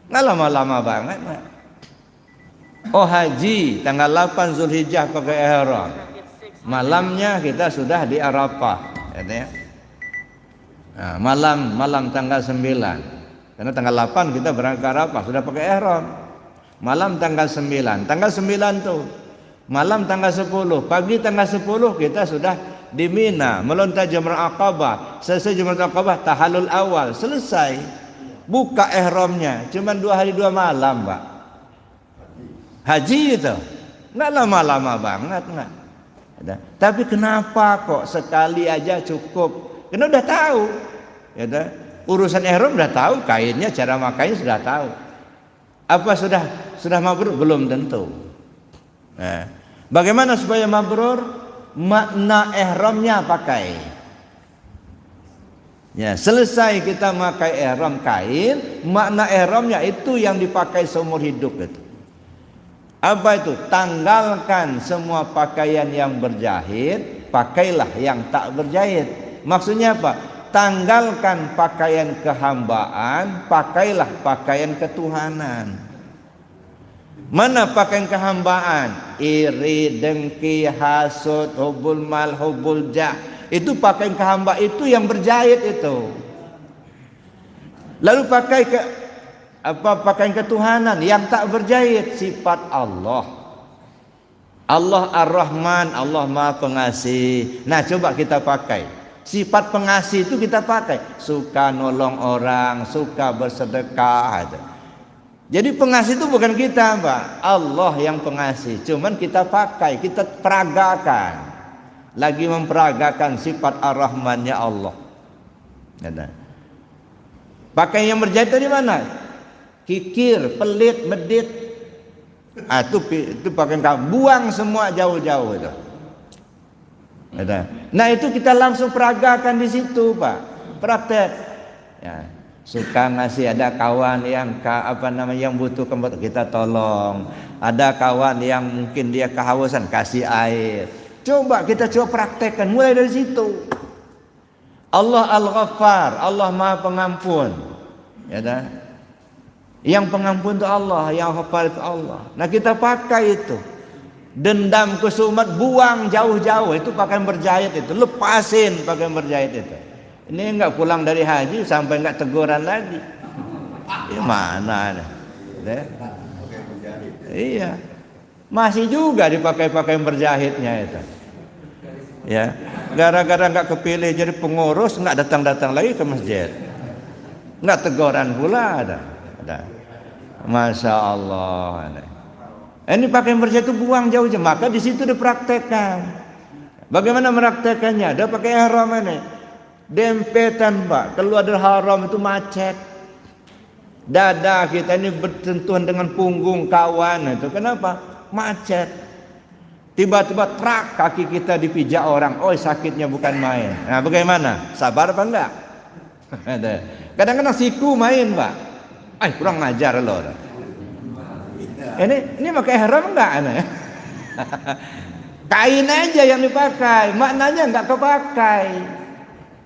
Speaker 2: Nggak lama-lama banget Pak. Oh haji tanggal 8 Zulhijjah pakai ihram. Malamnya kita sudah di Arafah, ya. Nah, malam tanggal 9. Karena tanggal 8 kita berangkat ke Arafah sudah pakai ihram. Malam tanggal 9. Tanggal 9 tuh. Malam tanggal 10, pagi tanggal 10 kita sudah di Mina, melontar Jamratul Aqabah. Selesai Jamratul Aqabah tahallul awal, selesai. Buka ihramnya, cuma 2 hari 2 malam, Pak. Haji itu nggak lama-lama banget nggak. Tapi kenapa kok sekali aja cukup? Karena udah tahu, ya, urusan ihram udah tahu, kainnya, cara makainya sudah tahu. Apa sudah mabrur? Belum tentu. Nah, bagaimana supaya mabrur? Makna ihramnya pakai. Ya, selesai kita pakai ihram kain, makna ihramnya itu yang dipakai seumur hidup itu. Apa itu? Tanggalkan semua pakaian yang berjahit, pakailah yang tak berjahit. Maksudnya apa? Tanggalkan pakaian kehambaan, pakailah pakaian ketuhanan. Mana pakaian kehambaan? Iri, dengki, hasud, hubul mal, hubul jah. Itu pakaian kehambaan, itu yang berjahit itu. Lalu pakaian ketuhanan yang tak berjahit, sifat Allah. Allah Ar-Rahman, Allah Maha Pengasih. Nah, coba kita pakai. Sifat pengasih itu kita pakai. Suka nolong orang, suka bersedekah. Jadi pengasih itu bukan kita, Pak. Allah yang pengasih. Cuman kita pakai, kita peragakan. Lagi memperagakan sifat Ar-Rahmannya Allah. Pakai yang berjahit dari mana? Kikir, pelit, medit. Itu pakai buang semua jauh-jauh itu. Nah itu kita langsung peragakan di situ, Pak. Praktek. Ya. Suka ngasih, ada kawan yang yang butuh kita tolong. Ada kawan yang mungkin dia kehausan, kasih air. Kita coba praktekkan mulai dari situ. Allah Al-Ghaffar, Allah Maha Pengampun. Ya dah. Yang pengampun itu Allah, yang Ghaffar itu Allah. Nah kita pakai itu. Dendam kesumat buang jauh-jauh, itu pakaian berjahit itu, lepasin pakaian berjahit itu. Ini enggak pulang dari haji sampai enggak teguran lagi. Ya mana ada? Iya. Masih juga dipakai pakaian berjahitnya itu. Ya, gara-gara enggak kepilih jadi pengurus, enggak datang-datang lagi ke masjid. Enggak teguran pula ada. Masya Allah. Ini pakaian berjahit itu buang jauh-jauh, maka di situ dipraktekkan. Bagaimana meraktekannya? Dia pakai ihram ini. Dempetan, Pak. Keluar dari haram itu macet. Dada kita ini bersentuhan dengan punggung kawan itu. Kenapa? Macet. Tiba-tiba trak kaki kita dipijak orang. Oh, sakitnya bukan main. Nah, bagaimana? Sabar apa enggak? Kadang-kadang siku main, Pak. Kurang ngajar loh. Ini pakai ihram enggak? Kain aja yang dipakai, maknanya enggak kepakai.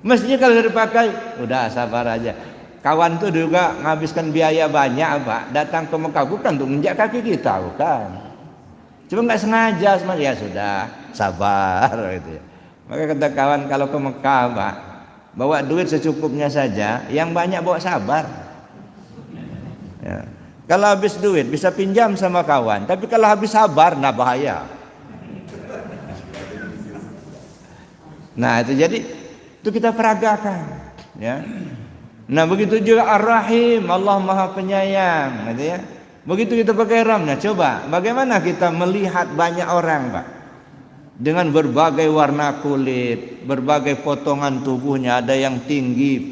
Speaker 2: Mestinya kalau dipakai, udah sabar aja. Kawan tuh juga menghabiskan biaya banyak, Pak. Datang ke Mekah bukan untuk menginjak kaki kita, bukan. Cuma nggak sengaja, ya sudah, sabar gitu. Maka kata kawan kalau ke Mekah, Pak, bawa duit secukupnya saja, yang banyak bawa sabar. Ya. Kalau habis duit bisa pinjam sama kawan, tapi kalau habis sabar, nah bahaya. Nah itu jadi itu kita peragakan, ya. Nah begitu juga Ar-Rahim, Allah Maha Penyayang, gitu ya. Begitu kita pakai ihramnya, coba bagaimana kita melihat banyak orang, Pak, dengan berbagai warna kulit, berbagai potongan tubuhnya, ada yang tinggi,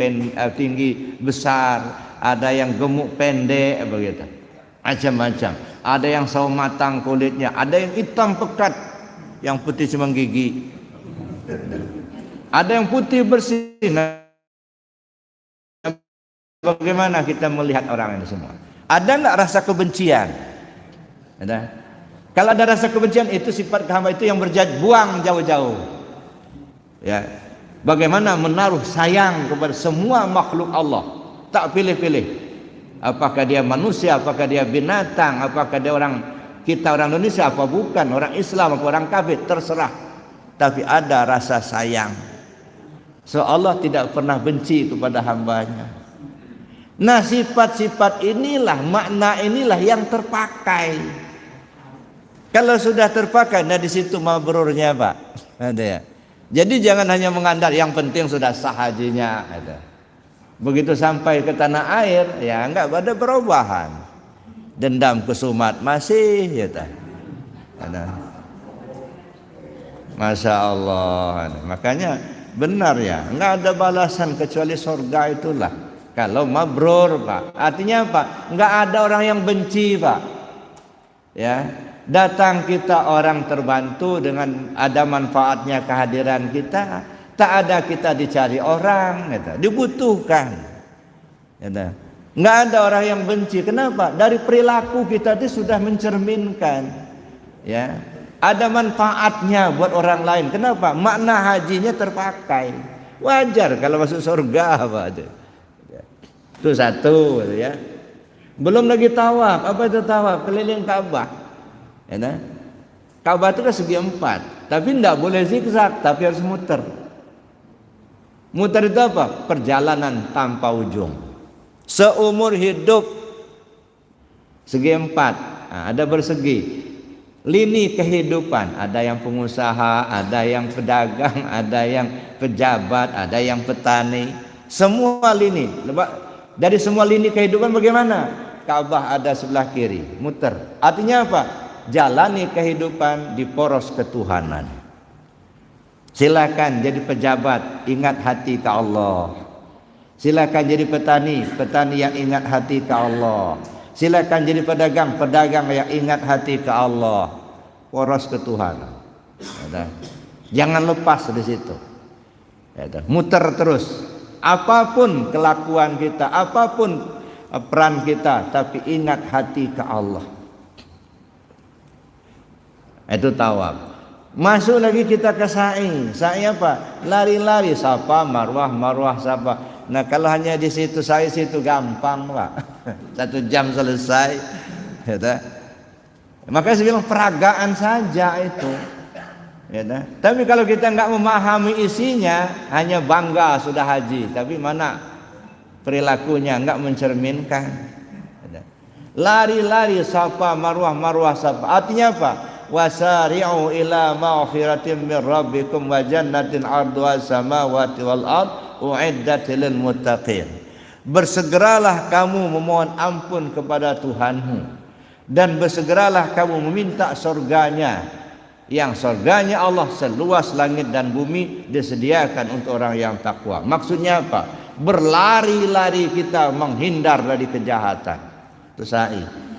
Speaker 2: tinggi besar, ada yang gemuk pendek begitu. Macam-macam. Ada yang sawo matang kulitnya, ada yang hitam pekat, yang putih cuma gigi. Ada yang putih bersih. Nah, bagaimana kita melihat orang ini semua? Ada enggak rasa kebencian? Ada. Kalau ada rasa kebencian, itu sifat hamba itu yang buang jauh-jauh. Ya. Bagaimana menaruh sayang kepada semua makhluk Allah, tak pilih-pilih. Apakah dia manusia, apakah dia binatang, apakah dia kita orang Indonesia apa bukan, orang Islam apa orang kafir, terserah. Tapi ada rasa sayang. So Allah tidak pernah benci kepada hambanya. Nah, sifat-sifat inilah, makna inilah yang terpakai. Kalau sudah terpakai, nah di situ mabrurnya, Pak. Ada ya. Jadi jangan hanya mengandalkan yang penting sudah sah hajinya. Ada. Begitu sampai ke tanah air, ya enggak ada perubahan. Dendam kesumat masih, ya tak. Ada. Masya Allah. Makanya benar ya, enggak ada balasan kecuali surga itulah. Kalau mabrur, Pak. Artinya apa? Enggak ada orang yang benci, Pak. Ya. Datang kita orang terbantu dengan ada manfaatnya kehadiran kita. Tak ada kita dicari orang, gitu. Dibutuhkan. Gitu. Nggak ada orang yang benci. Kenapa? Dari perilaku kita itu sudah mencerminkan. Ya, ada manfaatnya buat orang lain. Kenapa? Makna hajinya terpakai. Wajar kalau masuk surga, Pak. Itu satu, gitu ya. Belum lagi tawaf. Apa itu tawaf? Keliling Ka'bah. Ya, Ka'bah itu kan segi 4, tapi tidak boleh zigzag, tapi harus muter. Muter itu apa? Perjalanan tanpa ujung. Seumur hidup segi 4. Nah, ada bersegi. Lini kehidupan, ada yang pengusaha, ada yang pedagang, ada yang pejabat, ada yang petani. Semua lini. Dari semua lini kehidupan bagaimana? Ka'bah ada sebelah kiri, muter. Artinya apa? Jalani kehidupan di poros ketuhanan. Silakan jadi pejabat, ingat hati ke Allah. Silakan jadi petani, petani yang ingat hati ke Allah. Silakan jadi pedagang, pedagang yang ingat hati ke Allah. Poros ketuhanan. Jangan lepas di situ. Muter terus. Apapun kelakuan kita, apapun peran kita, tapi ingat hati ke Allah. Itu tawaf. Masuk lagi kita ke sa'i. Sa'i apa? Lari-lari, sapa, marwah, marwah, sapa. Nah, kalau hanya di situ sa'i situ gampang, Pak. 1 jam selesai. Ya, makanya saya bilang peragaan saja itu. Ya, tapi kalau kita enggak memahami isinya, hanya bangga sudah haji, tapi mana perilakunya enggak mencerminkan. Ya, lari-lari, sapa, marwah, marwah, sapa. Artinya apa? Wasari'u ila maghfiratin min rabbikum wa jannatin 'arduha samawati wal ard u'iddat lil muttaqin. Bersegeralah kamu memohon ampun kepada Tuhanmu dan bersegeralah kamu meminta surganya, yang surganya Allah seluas langit dan bumi, disediakan untuk orang yang takwa. Maksudnya apa? Berlari-lari kita menghindar dari kejahatan. Itu sa'i.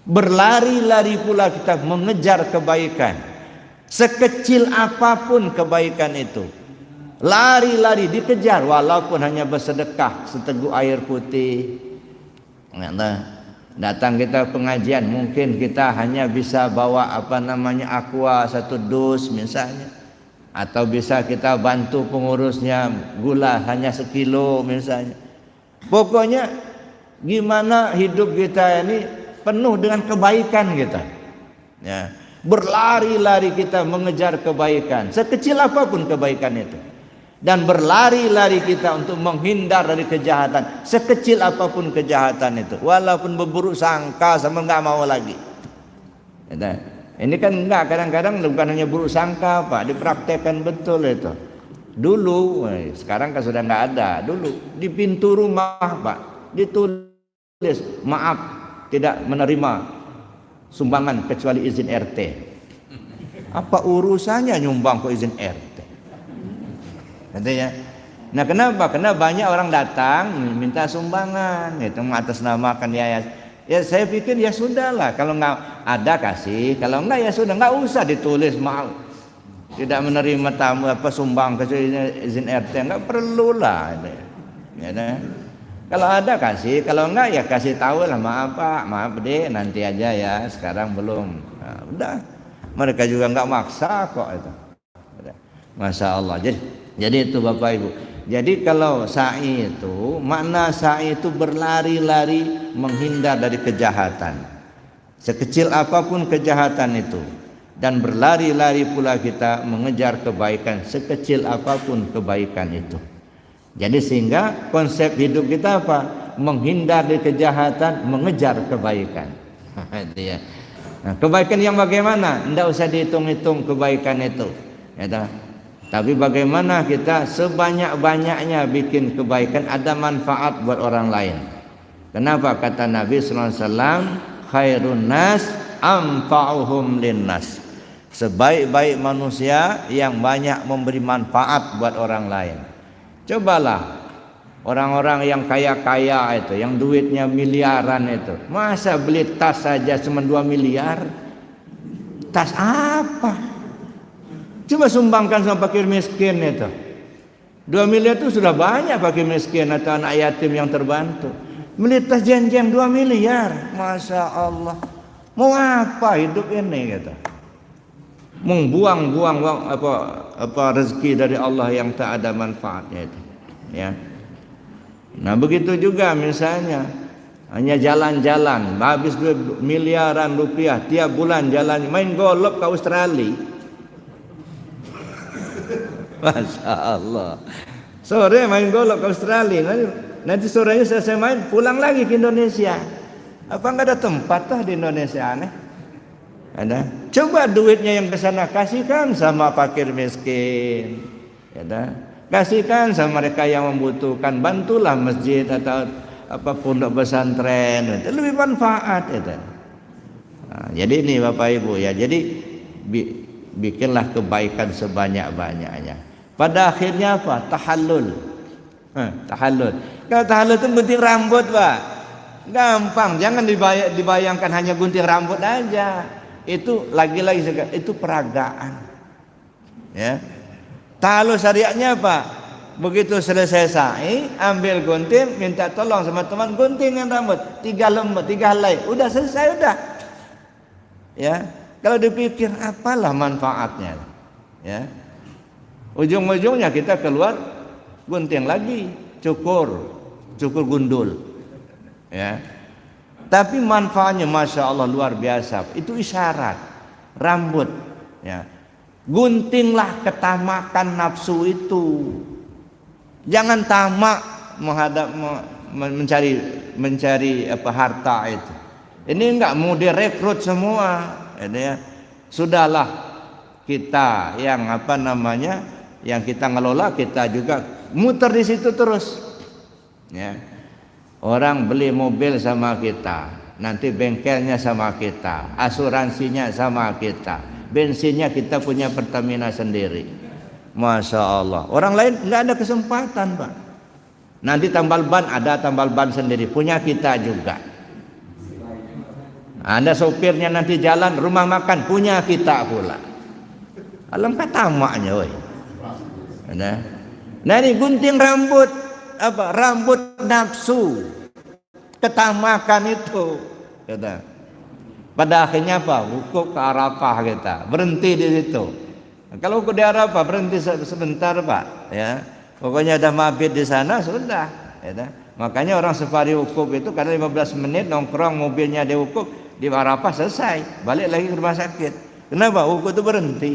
Speaker 2: Berlari-lari pula kita mengejar kebaikan, sekecil apapun kebaikan itu. Lari-lari dikejar, walaupun hanya bersedekah seteguk air putih. Datang kita pengajian, mungkin kita hanya bisa bawa aqua 1 dus misalnya, atau bisa kita bantu pengurusnya gula hanya 1 kilo misalnya. Pokoknya gimana hidup kita ini penuh dengan kebaikan kita. Ya, berlari-lari kita mengejar kebaikan, sekecil apapun kebaikan itu. Dan berlari-lari kita untuk menghindar dari kejahatan, sekecil apapun kejahatan itu, walaupun berburuk sangka sama enggak mau lagi. Ya, ini kan enggak, kadang-kadang bukan hanya buruk sangka, Pak, dipraktekkan betul itu. Dulu, sekarang kan sudah enggak ada. Dulu di pintu rumah, Pak, ditulis maaf, tidak menerima sumbangan kecuali izin RT. Apa urusannya nyumbang ke izin RT? Katanya, Nah, kenapa? Karena banyak orang datang minta sumbangan, itu mengatasnamakan yayasan. Ya saya pikir ya sudahlah, kalau nggak ada kasih, kalau nggak ya sudah, nggak usah ditulis mau tidak menerima tamu sumbang kecuali izin RT, nggak perlulah. Ya, kalau ada kasih, kalau enggak ya kasih tahu lah, maaf Pak, maaf Dek, nanti aja ya, sekarang belum. Nah, udah, mereka juga nggak maksa kok itu. Masya Allah. Jadi itu Bapak Ibu. Jadi kalau sa'i itu, makna sa'i itu berlari-lari menghindar dari kejahatan. Sekecil apapun kejahatan itu. Dan berlari-lari pula kita mengejar kebaikan, sekecil apapun kebaikan itu. Jadi sehingga konsep hidup kita apa? Menghindar dari kejahatan, mengejar kebaikan. Nah, kebaikan yang bagaimana? Tidak usah dihitung-hitung kebaikan itu. Ya, tapi bagaimana kita sebanyak-banyaknya bikin kebaikan, ada manfaat buat orang lain. Kenapa? Kata Nabi SAW, khairun nas anfa'uhum linnas. Sebaik-baik manusia yang banyak memberi manfaat buat orang lain. Cobalah orang-orang yang kaya-kaya itu, yang duitnya miliaran itu, masa beli tas saja cuma 2 miliar? Tas apa? Coba sumbangkan sama fakir miskin itu. 2 miliar itu sudah banyak fakir miskin atau anak yatim yang terbantu. Beli tas jeng-jeng 2 miliar. Masya Allah. Mau apa hidup ini gitu? Membuang-buang apa rezeki dari Allah yang tak ada manfaatnya itu. Ya. Nah, begitu juga misalnya hanya jalan-jalan, habis 2 miliaran rupiah tiap bulan jalan main golf ke Australia. Masya Allah. Sore main golok ke Australia, nanti sorenya selesai main pulang lagi ke Indonesia. Apa nggak ada tempat di Indonesia aneh? Ada. Coba duitnya yang ke sana kasihkan sama fakir miskin. Ya, kasihkan sama mereka yang membutuhkan. Bantulah masjid atau apa pondok pesantren, itu lebih manfaat itu. Nah, jadi ini Bapak Ibu ya. Jadi bikinlah kebaikan sebanyak-banyaknya. Pada akhirnya apa? Tahallul. Tahallul. Kalau tahallul itu gunting rambut, Pak. Gampang, jangan dibayangkan hanya gunting rambut aja. Itu lagi-lagi itu peragaan. Ya. Tahallul syariatnya apa? Begitu selesai sa'i, ambil gunting, minta tolong sama teman guntingin rambut, 3 lembar, 3 helai. Udah selesai udah. Ya. Kalau dipikir apalah manfaatnya. Ya. Ujung-ujungnya kita keluar gunting lagi, cukur gundul, ya. Tapi manfaatnya Masya Allah luar biasa. Itu isyarat rambut, ya. Guntinglah ketamakan nafsu itu. Jangan tamak mencari apa harta itu. Ini enggak mau direkrut semua, ya. Sudahlah kita yang yang kita ngelola, kita juga muter di situ terus. Ya. Orang beli mobil sama kita, nanti bengkelnya sama kita, asuransinya sama kita, bensinnya kita punya Pertamina sendiri. Masya Allah. Orang lain nggak ada kesempatan, Pak. Nanti tambal ban ada tambal ban sendiri, punya kita juga. Anda sopirnya nanti jalan, rumah makan punya kita pula. Alam katamaknya, woi. Nah ini gunting rambut, apa? Rambut nafsu, ketamakan itu. Kata. Pada akhirnya apa? Wukuf ke Arafah kita, berhenti di situ. Nah, kalau wukuf di Arafah berhenti sebentar, Pak. Ya, pokoknya ada mabit di sana sudah. Ya, makanya orang safari wukuf itu karena 15 menit nongkrong mobilnya di wukuf di Arafah selesai, balik lagi ke rumah sakit. Kenapa? Wukuf itu berhenti.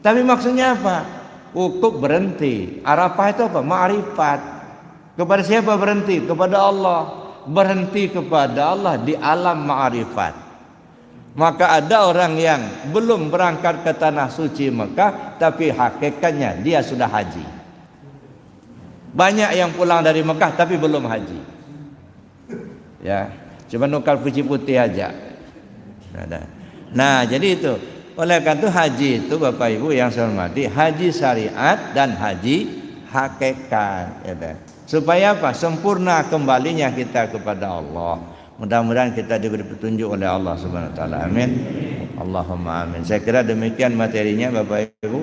Speaker 2: Tapi maksudnya apa? Wukuf berhenti. Arafah itu apa? Ma'rifat. Kepada siapa berhenti? Kepada Allah. Berhenti kepada Allah di alam ma'rifat. Maka ada orang yang belum berangkat ke tanah suci Mekah, tapi hakikatnya dia sudah haji. Banyak yang pulang dari Mekah tapi belum haji. Ya, cuma nukar puji putih aja. Nah, jadi itu. Oleh karena itu haji itu Bapak Ibu yang saya hormati, haji syariat dan haji hakikat ya. Supaya apa? Sempurna kembalinya kita kepada Allah. Mudah-mudahan kita diberi petunjuk oleh Allah Subhanahu wa taala. Amin. Allahumma amin. Saya kira demikian materinya Bapak Ibu.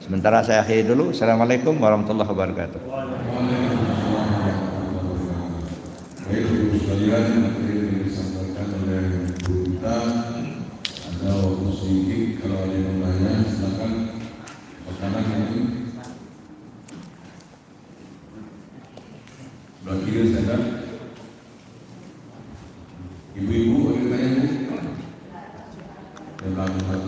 Speaker 2: Sementara saya akhiri dulu. Assalamualaikum warahmatullahi wabarakatuh.
Speaker 1: Baik Ibu sekalian, materi yang disampaikan oleh Bu Rita, ada waktu sedikit, kalau ada yang bertanya silakan. Perkanan mungkin sebelah kiri saya. Ibu-ibu ada yang tanya Bu?